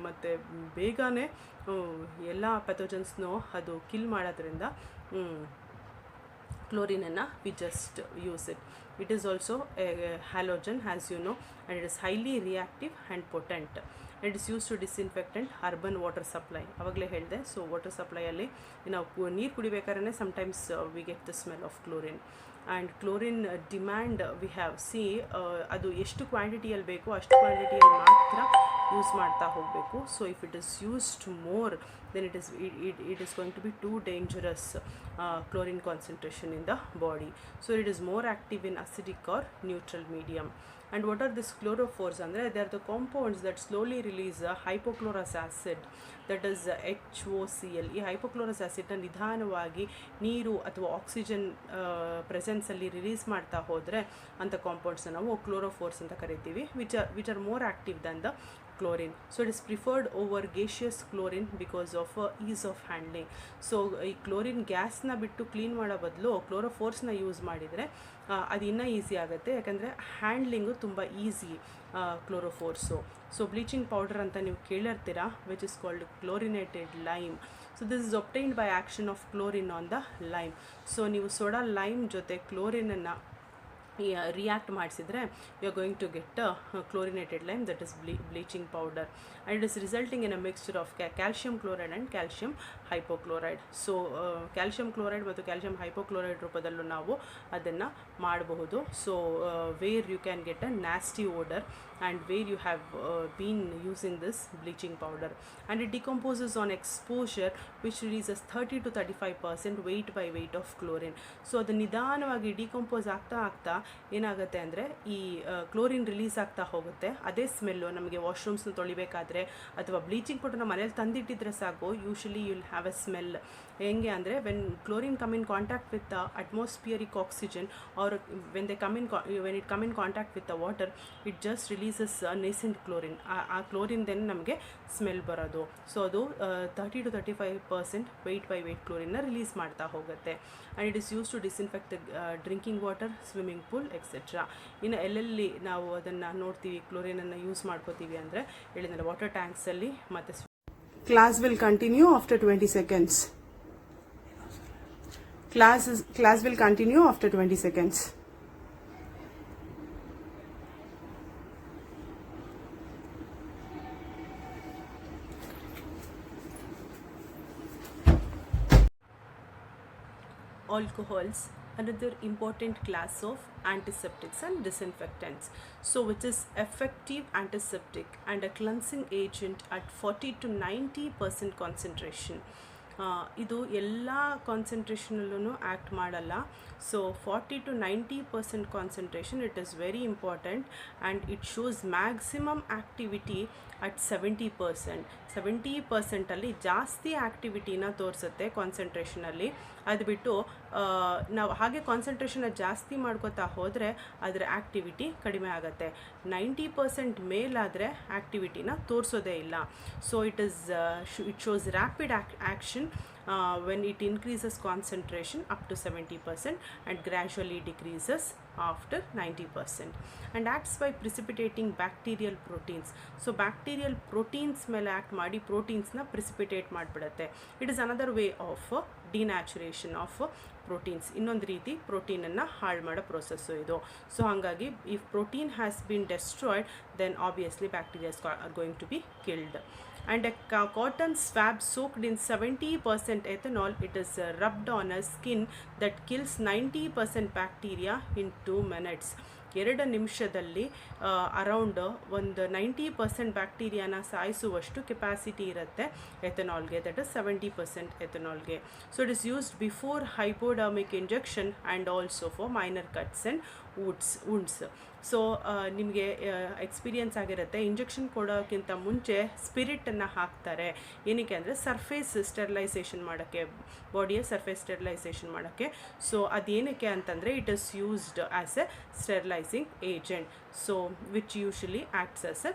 ಮತ್ತು ಬೇಗನೆ ಎಲ್ಲ ಪೆಥೋಜನ್ಸ್ನೂ ಅದು ಕಿಲ್ ಮಾಡೋದ್ರಿಂದ chlorine we just use it. It is also a halogen, as you know, and it is highly reactive and potent. It is used to disinfectant urban water supply. avagale helde, so water supply alli ನಾವು ನೀರು ಕುಡಿಬೇಕಾದ್ರೆ sometimes we get the smell of chlorine. And chlorine demand we have, see ಅದು ಎಷ್ಟು ಕ್ವಾಂಟಿಟಿಯಲ್ಲಿ ಬೇಕೋ ಅಷ್ಟು ಕ್ವಾಂಟಿಟಿಯಲ್ಲಿ ಮಾತ್ರ use ಮಾಡ್ತಾ ಹೋಗಬೇಕು. So if it is used more then it is going to be too dangerous chlorine concentration in the body. So it is more active in acidic or neutral medium. And what are these chlorophores? Andre they are the compounds that slowly release hypochlorous acid, that is HOCl. ಈ hypochlorous acid ನ ನಿಧಾನವಾಗಿ ನೀರು ಅಥವಾ oxygen presence ಅಲ್ಲಿ release ಮಾಡ್ತಾ ಹೋದರೆ ಅಂತ compounds ನಾವು ಕ್ಲೋರೋಫೋರ್ಸ್ ಅಂತ ಕರಿತೀವಿ, which are more active than the chlorine. So it is preferred over gaseous chlorine because of ease of handling. So ಈ ಕ್ಲೋರಿನ್ ಗ್ಯಾಸ್ನ ಬಿಟ್ಟು ಕ್ಲೀನ್ ಮಾಡೋ ಬದಲು ಕ್ಲೋರೋಫೋರ್ಸ್ನ ಯೂಸ್ ಮಾಡಿದರೆ ಅದು ಇನ್ನೂ ಈಸಿ ಆಗುತ್ತೆ, ಯಾಕಂದರೆ ಹ್ಯಾಂಡ್ಲಿಂಗು ತುಂಬ easy chlorophors. So bleaching powder ಅಂತ ನೀವು ಕೇಳಿರ್ತೀರಾ, which is called chlorinated lime. So this is obtained by action of chlorine on the lime. ಸೊ ನೀವು ಸೋಡಾ ಲೈಮ್ ಜೊತೆ ಕ್ಲೋರಿನನ್ನು react ಮಾಡಿಸಿದ್ರೆ you are going to get chlorinated lime, that is bleaching powder, and it is resulting in a mixture of calcium chloride and calcium hypochlorite. So calcium chloride ಮತ್ತು calcium hypochlorite ರೂಪದಲ್ಲೂ ನಾವು ಅದನ್ನು ಮಾಡಬಹುದು. So where you can get a nasty odor and where you have been using this bleaching powder, and it decomposes on exposure, which releases 30 to 35% weight by weight of chlorine. So ಅದು ನಿಧಾನವಾಗಿ decompose ಆಗ್ತಾ ಏನಾಗುತ್ತೆ ಅಂದರೆ ಈ chlorine release ಆಗ್ತಾ ಹೋಗುತ್ತೆ. ಅದೇ smell ನಮಗೆ ವಾಶ್ರೂಮ್ಸ್ನ ತೊಳಿಬೇಕಾದ್ರೆ ಅಥವಾ ಬ್ಲೀಚಿಂಗ್ ಪೌಡರ್ನ ಮನೇಲಿ ತಂದಿಟ್ಟಿದ್ರೆ ಸಾಕು, usually you will have a smell. ಹೆಂಗೆ ಅಂದರೆ when chlorine come in contact with atmospheric oxygen or when it come in contact with the water, it just releases nascent chlorine. ಆ ಕ್ಲೋರಿನ್ದೇನೆ ನಮಗೆ ಸ್ಮೆಲ್ ಬರೋದು. ಸೊ ಅದು 30 to 35% weight by weight ಕ್ಲೋರಿನ್ನ release ಮಾಡ್ತಾ ಹೋಗುತ್ತೆ. And it is use to disinfect drinking water, swimming pool etcetera. ಇನ್ನು ಎಲ್ಲೆಲ್ಲಿ ನಾವು ಅದನ್ನು ನೋಡ್ತೀವಿ ಕ್ಲೋರಿನನ್ನು ಯೂಸ್ ಮಾಡ್ಕೋತೀವಿ ಅಂದರೆ ಹೇಳಿದ್ರೆ ವಾಟರ್ ಟ್ಯಾಂಕ್ಸಲ್ಲಿ ಮತ್ತು. Class will continue after 20 seconds. Class will continue after 20 seconds. Alcohols, another important class of antiseptics and disinfectants, so which is effective antiseptic and a cleansing agent at 40 to 90% concentration. ಇದು ಎಲ್ಲ ಕಾನ್ಸಂಟ್ರೇಷನಲ್ಲೂ act ಮಾಡಲ್ಲ. So 40 to 90% concentration it is very important, and it shows maximum activity at 70%. 70%ಅಲ್ಲಿ ಜಾಸ್ತಿ ಆ್ಯಕ್ಟಿವಿಟಿನ ತೋರಿಸುತ್ತೆ ಕಾನ್ಸಂಟ್ರೇಷನಲ್ಲಿ. ಅದು ಬಿಟ್ಟು ನಾವು ಹಾಗೆ ಕಾನ್ಸಂಟ್ರೇಷನ್ನ ಜಾಸ್ತಿ ಮಾಡ್ಕೋತಾ ಹೋದರೆ ಅದರ ಆ್ಯಕ್ಟಿವಿಟಿ ಕಡಿಮೆ ಆಗುತ್ತೆ. 90% ಮೇಲಾದರೆ ಆ್ಯಕ್ಟಿವಿಟಿನ ತೋರಿಸೋದೇ ಇಲ್ಲ. So it shows rapid action when it increases concentration up to 70% and gradually decreases after 90%, and acts by precipitating bacterial proteins. So bacterial proteins ಮೇಲೆ ಆ್ಯಕ್ಟ್ ಮಾಡಿ ಪ್ರೋಟೀನ್ಸ್ನ ಪ್ರಿಸಿಪಿಟೇಟ್ ಮಾಡಿಬಿಡುತ್ತೆ. It is another way of denaturation of proteins. ಇನ್ನೊಂದು ರೀತಿ ಪ್ರೋಟೀನನ್ನು ಹಾಳು ಮಾಡೋ process ಇದು. ಸೊ ಹಾಗಾಗಿ if protein has been destroyed then obviously bacterias are going to be killed. And a cotton swab soaked in 70% ethanol, it is rubbed on a skin that kills 90% bacteria in 2 minutes. 2 ನಿಮಿಷದಲ್ಲಿ around ಒಂದು 90% ಬ್ಯಾಕ್ಟೀರಿಯಾನ ಸಾಯಿಸುವಷ್ಟು capacity ಇರುತ್ತೆ ಎಥನಾಲ್ಗೆ, that is 70% ಎಥನಾಲ್ಗೆ. So it is used before hypodermic injection and also for minor cuts and wounds. So ನಿಮಗೆ experience ಆಗಿರುತ್ತೆ, injection ಕೊಡೋಕ್ಕಿಂತ ಮುಂಚೆ ಸ್ಪಿರಿಟನ್ನು ಹಾಕ್ತಾರೆ. ಏನಕ್ಕೆ ಅಂದರೆ ಸರ್ಫೇಸ್ ಸ್ಟೆರಿಲೈಸೇಷನ್ ಮಾಡೋಕ್ಕೆ, ಬಾಡಿಯ ಸರ್ಫೇಸ್ ಸ್ಟೆರಿಲೈಸೇಷನ್ ಮಾಡೋಕ್ಕೆ. ಸೊ ಅದೇನಕ್ಕೆ ಅಂತಂದರೆ it is used as a sterilizing agent, so which usually acts as a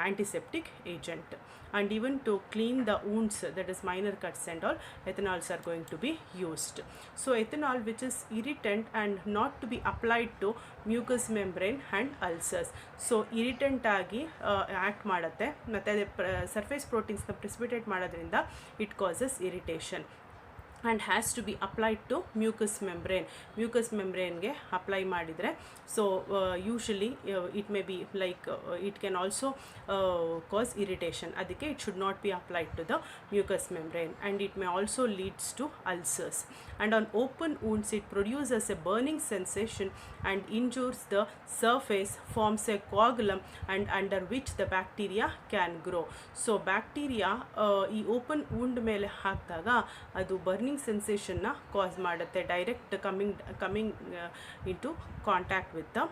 antiseptic agent. And even to clean the wounds, that is minor cuts and all, ethanols are going to be used. So ethanol, which is irritant and not to be applied to mucous membrane and ulcers. So irritant ಆಗಿ act ಮಾಡುತ್ತೆ, ಮತ್ತು surface ಪ್ರೋಟೀನ್ಸ್ನ precipitate ಮಾಡೋದ್ರಿಂದ it causes irritation and has to be applied to mucous membrane ಗೆ apply ಮಾಡಿದರೆ, so usually it may be like it can also cause irritation. ಅದಕ್ಕೆ it should not be applied to the mucous membrane, and it may also leads to ulcers. And on open wounds it produces a burning sensation and injures the surface, forms a coagulum and under which the bacteria can grow. So bacteria ಈ open wound ಮೇಲೆ ಹಾಕಿದಾಗ ಅದು burning ಸೆನ್ಸೇಷನ್ನ cause ಮಾಡುತ್ತೆ, direct coming into contact with the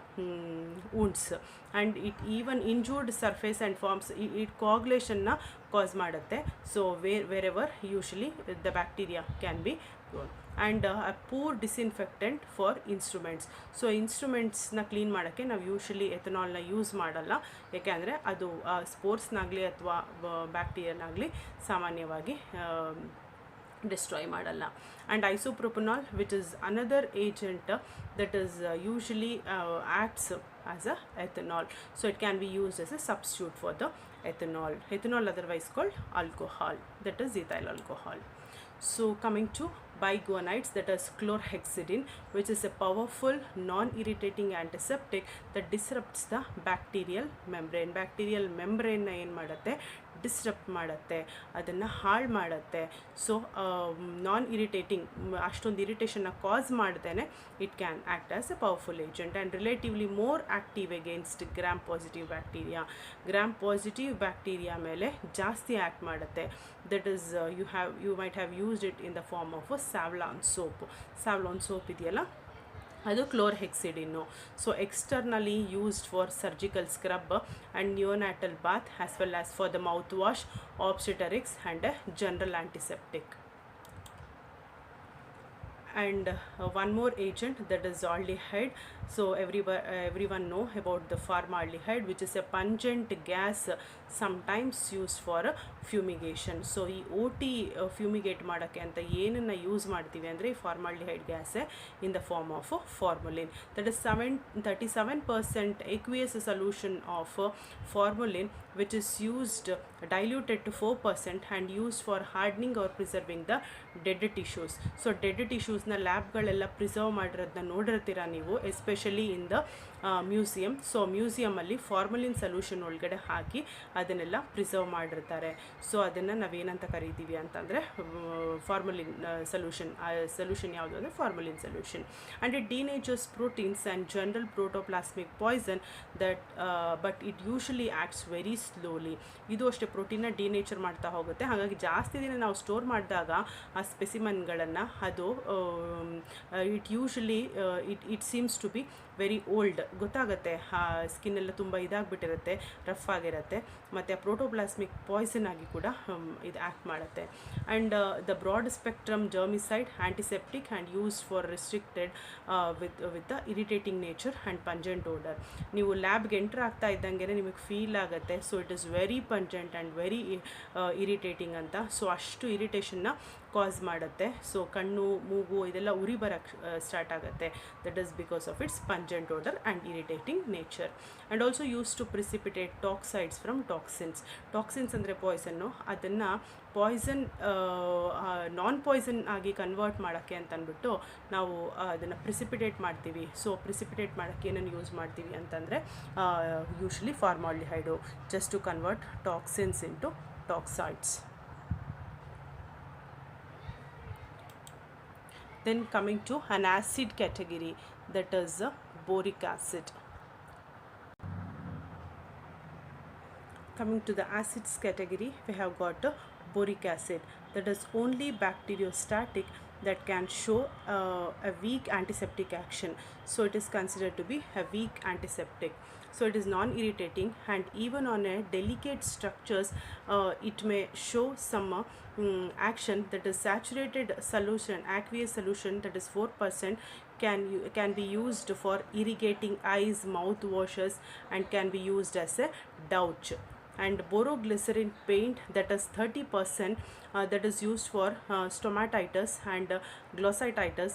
wounds, and it even injured surface and forms, it ಕಾಗ್ಯುಲೇಷನ್ನ cause ಮಾಡುತ್ತೆ. So where usually the bacteria can be grown. And a poor disinfectant for instruments. So ಇನ್ಸ್ಟ್ರೂಮೆಂಟ್ಸ್ನ clean ಮಾಡೋಕ್ಕೆ ನಾವು usually ಎಥನಾಲ್ನ use ಮಾಡಲ್ಲ, ಯಾಕೆಂದರೆ ಅದು ಸ್ಪೋರ್ಟ್ಸ್ನಾಗಲಿ ಅಥವಾ ಬ್ಯಾಕ್ಟೀರಿಯಾನಾಗಲಿ ಸಾಮಾನ್ಯವಾಗಿ destroy ಮಾಡಲ್ಲ. And isopropanol, which is another agent that is usually acts as a ethanol, so it can be used as a substitute for the ethanol otherwise called alcohol, that is ethyl alcohol. So coming to biguanides, that is chlorhexidine, which is a powerful non-irritating antiseptic that disrupts the bacterial membrane ಏನು ಮಾಡುತ್ತೆ, disturb ಮಾಡುತ್ತೆ, ಅದನ್ನು ಹಾಳು ಮಾಡುತ್ತೆ. So ನಾನ್ irritating, ಅಷ್ಟೊಂದು ಇರಿಟೇಷನ್ನ cause ಮಾಡ್ದೇನೆ it can act as a powerful agent and relatively more active against gram positive bacteria ಮೇಲೆ ಜಾಸ್ತಿ ಆ್ಯಕ್ಟ್ ಮಾಡುತ್ತೆ. That is you might have used it in the form of Savlon soap ಇದೆಯಲ್ಲ, ಅದು chlorhexidine. So externally used for surgical scrub and neonatal bath as well as for the mouth wash, obstetrics and a general antiseptic. And one more agent, that is aldehyde. So everyone know about the formaldehyde, which is a pungent gas sometimes used for fumigation. So ಈ OT fumigate ಮಾಡೋಕ್ಕೆ ಅಂತ ಏನನ್ನು use ಮಾಡ್ತೀವಿ ಅಂದರೆ ಈ formaldehyde gas in the form of formalin. That is 37% aqueous solution of formalin, which is used diluted to 4% and used for hardening or preserving the dead tissues. So dead tissuesನ ಲ್ಯಾಬ್ಗಳೆಲ್ಲ preserve ಮಾಡಿರೋದನ್ನ ನೋಡಿರ್ತೀರ ನೀವು, especially in the museum. So ಮ್ಯೂಸಿಯಮಲ್ಲಿ formalin solution ಒಳಗಡೆ ಹಾಕಿ ಅದನ್ನೆಲ್ಲ preserve ಮಾಡಿರ್ತಾರೆ. ಸೊ ಅದನ್ನು ನಾವೇನಂತ ಕರಿತೀವಿ ಅಂತಂದರೆ ಫಾರ್ಮಲಿನ್ ಸೊಲ್ಯೂಷನ್ ಯಾವುದು ಅಂದರೆ formalin solution. And it denatures proteins and general protoplasmic poison that but it usually acts very slowly. ಇದು ಅಷ್ಟೇ ಪ್ರೋಟೀನ್ನ ಡಿನೇಚರ್ ಮಾಡ್ತಾ ಹೋಗುತ್ತೆ. ಹಾಗಾಗಿ ಜಾಸ್ತಿ ದಿನ ನಾವು ಸ್ಟೋರ್ ಮಾಡಿದಾಗ ಆ ಸ್ಪೆಸಿಮನ್ಗಳನ್ನು ಅದು it usually it seems to be very old, ಗೊತ್ತಾಗುತ್ತೆ. ಸ್ಕಿನ್ನೆಲ್ಲ ತುಂಬ ಇದಾಗಿಬಿಟ್ಟಿರುತ್ತೆ, ರಫ್ ಆಗಿರುತ್ತೆ, ಮತ್ತು ಪ್ರೋಟೋಪ್ಲಾಸ್ಮಿಕ್ ಪಾಯ್ಸನ್ ಆಗಿ ಕೂಡ ಇದು ಆ್ಯಕ್ಟ್ ಮಾಡುತ್ತೆ. And the broad spectrum germicide antiseptic and used for restricted with the irritating nature and pungent odour. ನೀವು ಲ್ಯಾಬ್ಗೆ ಎಂಟರ್ ಆಗ್ತಾ ಇದ್ದಂಗೆ ನಿಮಗೆ ಫೀಲ್ ಆಗುತ್ತೆ. So it is very pungent and very irritating ಅಂತ. ಸೊ ಅಷ್ಟು ಇರಿಟೇಷನ್ನ ಕಾಸ್ ಮಾಡುತ್ತೆ. ಸೊ ಕಣ್ಣು ಮೂಗು ಇದೆಲ್ಲ ಉರಿ ಬರೋಕ್ಕೆ ಸ್ಟಾರ್ಟ್ ಆಗುತ್ತೆ. That is because of its pungent odour and irritating nature. And also use to precipitate toxoids from toxins. Toxins ಅಂದರೆ ಪಾಯ್ಸನ್ನು, ಅದನ್ನು ಪಾಯ್ಸನ್ ನಾನ್ ಪಾಯ್ಸನ್ ಆಗಿ ಕನ್ವರ್ಟ್ ಮಾಡೋಕ್ಕೆ ಅಂತ ಅಂದ್ಬಿಟ್ಟು ನಾವು ಅದನ್ನು ಪ್ರಿಸಿಪಿಟೇಟ್ ಮಾಡ್ತೀವಿ. ಸೊ ಪ್ರಿಸಿಪಿಟೇಟ್ ಮಾಡೋಕ್ಕೆ ಏನನ್ನು ಯೂಸ್ ಮಾಡ್ತೀವಿ ಅಂತಂದರೆ usually formaldehyde, just to convert toxins into toxides. Then coming to an acid category, that is boric acid. Coming to the acids category, we have got boric acid, that is only bacteriostatic, that can show a weak antiseptic action. So it is considered to be a weak antiseptic. So it is non-irritating, and even on a delicate structures it may show some action. That is saturated solution, aqueous solution, that is 4%, can be used for irrigating eyes, mouth washes, and can be used as a douche. And boroglycerin paint, that is 30%, that is used for stomatitis and glossitis,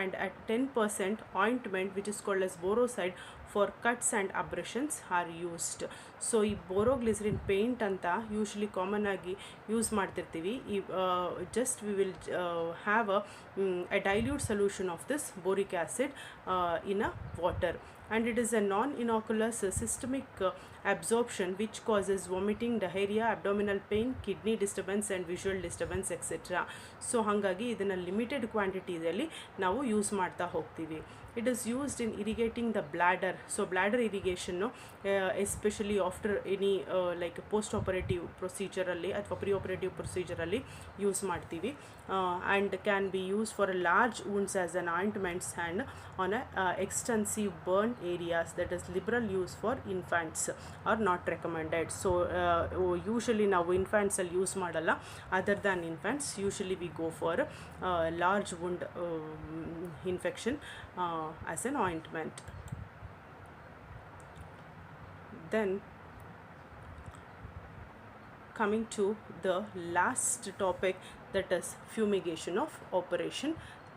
and at 10% ointment, which is called as boroside, for cuts and abrasions are used. So ಈ ಬೋರೋಗ್ಲಿಸರಿನ್ paint ಅಂತ usually common ಆಗಿ use ಮಾಡ್ತಿರ್ತೀವಿ. ಈ just we will have a dilute solution of this boric acid in a water, and it is a non-inoculous systemic absorption which causes vomiting, diarrhea, abdominal pain, kidney disturbance and visual disturbance etc. So ಹಾಗಾಗಿ ಇದನ್ನು limited ಕ್ವಾಂಟಿಟಿಯಲ್ಲಿ ನಾವು use ಮಾಡ್ತಾ ಹೋಗ್ತೀವಿ. It is used in irrigating the bladder. So bladder irrigation, especially after any like post operative procedure alli athwa pre operative procedure alli use ಮಾಡ್ತೀವಿ, and can be used for large wounds as an ointments and on a extensive burn areas. That is liberal use for infants are not recommended. So usually ನಾವು infants ಅಲ್ಲಿ use ಮಾಡಲ್ಲ. Other than infants, usually we go for large wound infection as an ointment. Then coming to the last topic, that is fumigation of operation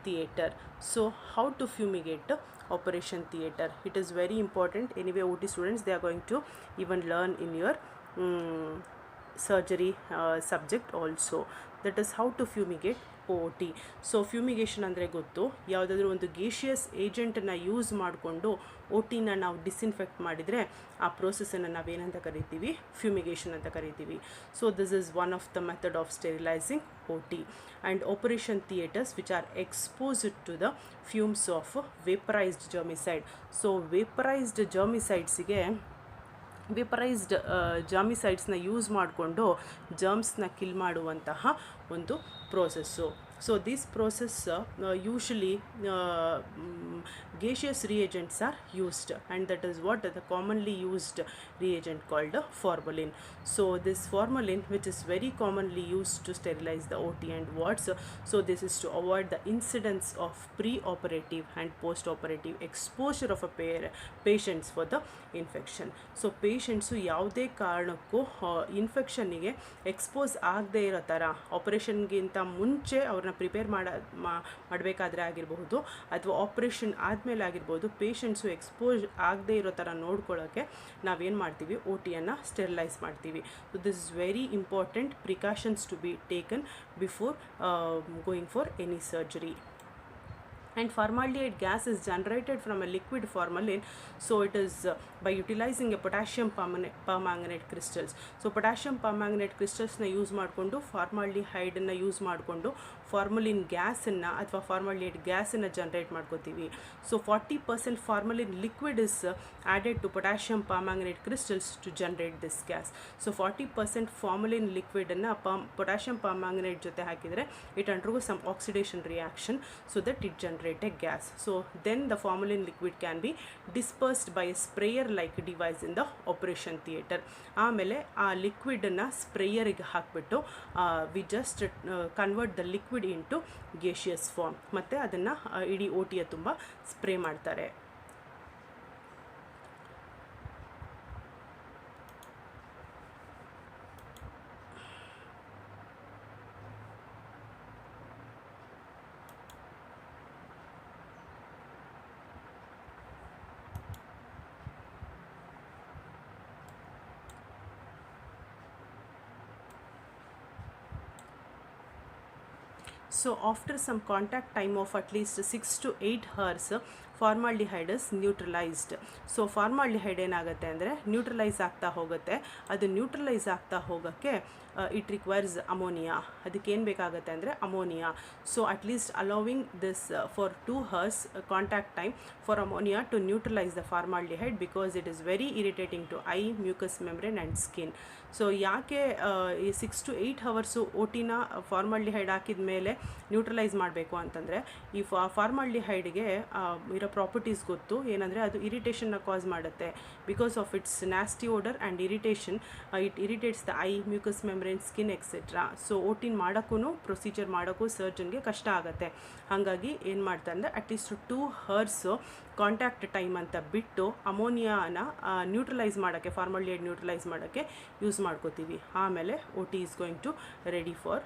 theatre. So how to fumigate operation theatre? It is very important. Anyway, OT students, they are going to even learn in your surgery subject also. That is how to fumigate OT. So fumigation ಅಂದರೆ ಗೊತ್ತು, ಯಾವುದಾದ್ರೂ ಒಂದು gaseous ಏಜೆಂಟನ್ನು use ಮಾಡಿಕೊಂಡು OTನ ನಾವು disinfect ಮಾಡಿದರೆ ಆ ಪ್ರೋಸೆಸನ್ನು ನಾವೇನಂತ ಕರಿತೀವಿ, ಫ್ಯೂಮಿಗೇಷನ್ ಅಂತ ಕರಿತೀವಿ. So this is one of the method of sterilizing OT. And operation theatres which are exposed to the fumes of vaporized germicide. So vaporized ಜರ್ಮಿಸೈಡ್ಸಿಗೆ ವೇಪರೈಸ್ಡ್ ಜರ್ಮಿಸೈಡ್ಸ್ನ ಯೂಸ್ ಮಾಡಿಕೊಂಡು ಜರ್ಮ್ಸ್ನ ಕಿಲ್ ಮಾಡುವಂತಹ ಒಂದು process. So this process usually gaseous reagents are used, and that is what the commonly used reagent called formalin. So this formalin, which is very commonly used to sterilize the OT and wards, so this is to avoid the incidence of pre-operative and post-operative exposure of a patients for the infection. So patients ಯಾವುದೇ ಕಾರಣಕ್ಕೂ ಇನ್ಫೆಕ್ಷನ್ನಿಗೆ expose ಆಗದೇ ಇರೋ ಥರ ಆಪರೇಷನ್ಗಿಂತ ಮುಂಚೆ ಅವ್ರನ್ನ prepare ಮಾಡಬೇಕಾದ್ರೆ ಆಗಿರಬಹುದು, ಅಥವಾ ಆಪ್ರೇಷನ್ ಆದಮೇಲೆ ಆಗಿರ್ಬೋದು, ಪೇಷಂಟ್ಸು ಎಕ್ಸ್ಪೋಸ್ ಆಗದೇ ಇರೋ ಥರ ನೋಡ್ಕೊಳ್ಳೋಕ್ಕೆ ನಾವೇನು ಮಾಡ್ತೀವಿ, OTಯನ್ನು ಸ್ಟೆರಿಲೈಸ್ ಮಾಡ್ತೀವಿ. So this is very important precautions to be taken before going for any surgery. And formaldehyde gas is generated from a liquid formalin. So it is by utilizing a potassium permanganate crystals. So potassium permanganate crystals na use ಮಾಡಿಕೊಂಡು formaldehyde ನ use ಮಾಡಿಕೊಂಡು formalin ಗ್ಯಾಸನ್ನು ಅಥವಾ formaldehyde ಗ್ಯಾಸನ್ನು generate ಮಾಡ್ಕೋತೀವಿ. So 40% formalin liquid is added to potassium permanganate crystals to generate this gas. So 40% formalin ಲಿಕ್ವಿಡನ್ನು potassium permanganate ಜೊತೆ ಹಾಕಿದರೆ it undergo some oxidation reaction so that it generate a gas. So then the formalin liquid can be dispersed by a sprayer like device in the operation theatre. ಆಮೇಲೆ ಆ ಲಿಕ್ವಿಡನ್ನು ಸ್ಪ್ರೇಯರಿಗೆ ಹಾಕಿಬಿಟ್ಟು we just convert the liquid into gaseous form, ಮತ್ತು ಅದನ್ನು ಇಡೀ OTಯ ತುಂಬ spray ಮಾಡ್ತಾರೆ. So after some contact time of at least 6 to 8 hours, formaldehyde is neutralized. So formaldehyde ಏನಾಗುತ್ತೆ ಅಂದರೆ ನ್ಯೂಟ್ರಲೈಸ್ ಆಗ್ತಾ ಹೋಗುತ್ತೆ. ಅದು ನ್ಯೂಟ್ರಲೈಸ್ ಆಗ್ತಾ ಹೋಗೋಕ್ಕೆ ಇಟ್ ರಿಕ್ವೈರ್ಸ್ ಅಮೋನಿಯಾ. ಅದಕ್ಕೆ ಏನು ಬೇಕಾಗುತ್ತೆ ಅಂದರೆ ammonia. So at least allowing this for 2 hours contact time for ammonia to neutralise the formaldehyde because it is very irritating to eye, mucous membrane and skin. So ಯಾಕೆ ಈ 6 to 8 hours ಓಟಿನ formaldehyde ಹಾಕಿದ ಮೇಲೆ neutralise ಮಾಡಬೇಕು ಅಂತಂದರೆ ಈ ಫಾರ್ಮಾಲ್ಡಿಹೈಡ್ಗೆ ಇರೋ properties ಗೊತ್ತು. ಏನಂದರೆ ಅದು ಇರಿಟೇಷನ್ನ ಕಾಸ್ ಮಾಡುತ್ತೆ. Because of its nasty odour and irritation, it irritates the eye, mucous membrane, skin etcetera. So ಓಟಿನ್ ಮಾಡೋಕ್ಕೂ ಪ್ರೊಸೀಜರ್ ಮಾಡೋಕ್ಕೂ ಸರ್ಜನ್ಗೆ ಕಷ್ಟ ಆಗುತ್ತೆ. ಹಾಗಾಗಿ ಏನು ಮಾಡ್ತಾರೆ ಅಂದರೆ ಅಟ್ಲೀಸ್ಟ್ 2 hours ಕಾಂಟ್ಯಾಕ್ಟ್ ಟೈಮ್ ಅಂತ ಬಿಟ್ಟು ಅಮೋನಿಯಾನ ನ್ಯೂಟ್ರಲೈಸ್ ಮಾಡೋಕ್ಕೆ, ಫಾರ್ಮಾಲ್ಡಿಹೈಡ್ ನ್ಯೂಟ್ರಲೈಸ್ ಮಾಡೋಕ್ಕೆ ಯೂಸ್ ಮಾಡ್ಕೋತೀವಿ. ಆಮೇಲೆ O T is going to ready for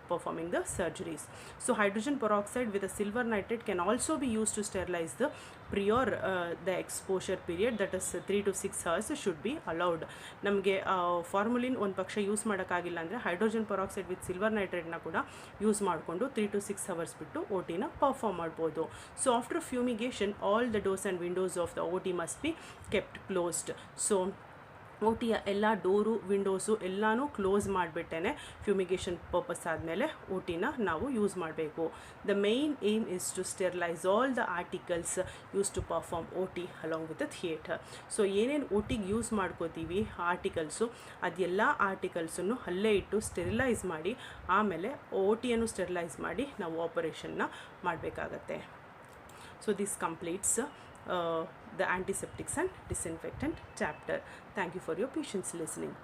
performing the surgeries. So hydrogen peroxide with a silver nitrate can also be used to sterilize the prior the exposure period, that is 3 to 6 hours should be allowed. ನಮಗೆ ಫಾರ್ಮುಲಿನ್ ಒಂದು ಪಕ್ಷ use ಮಾಡೋಕ್ಕಾಗಿಲ್ಲ ಅಂದರೆ hydrogen peroxide with silver ನೈಟ್ರೇಟ್ನ ಕೂಡ use ಮಾಡಿಕೊಂಡು 3 to 6 hours ಬಿಟ್ಟು O ಟಿನ ಪರ್ಫಾರ್ಮ್ ಮಾಡ್ಬೋದು. So after fumigation all the doors and windows of the O T must be kept closed. So O ಟಿಯ ಎಲ್ಲ ಡೋರು, ವಿಂಡೋಸು ಎಲ್ಲನೂ ಕ್ಲೋಸ್ ಮಾಡಿಬಿಟ್ಟೇ ಫ್ಯೂಮಿಗೇಷನ್ ಪರ್ಪಸ್ ಆದಮೇಲೆ ಓ ಟಿನ ನಾವು ಯೂಸ್ ಮಾಡಬೇಕು. The main aim is to sterilize all the articles use to perform O T along with the theatre. So ಏನೇನು ಓ ಟಿಗೆ ಯೂಸ್ ಮಾಡ್ಕೋತೀವಿ ಆರ್ಟಿಕಲ್ಸು, ಅದೆಲ್ಲ ಆರ್ಟಿಕಲ್ಸನ್ನು ಅಲ್ಲೇ ಇಟ್ಟು ಸ್ಟೆರಿಲೈಸ್ ಮಾಡಿ ಆಮೇಲೆ ಓ ಟಿಯನ್ನು ಸ್ಟೆರಿಲೈಸ್ ಮಾಡಿ ನಾವು ಆಪರೇಷನ್ನ ಮಾಡಬೇಕಾಗತ್ತೆ. So this completes the antiseptics and disinfectant chapter. Thank you for your patience listening.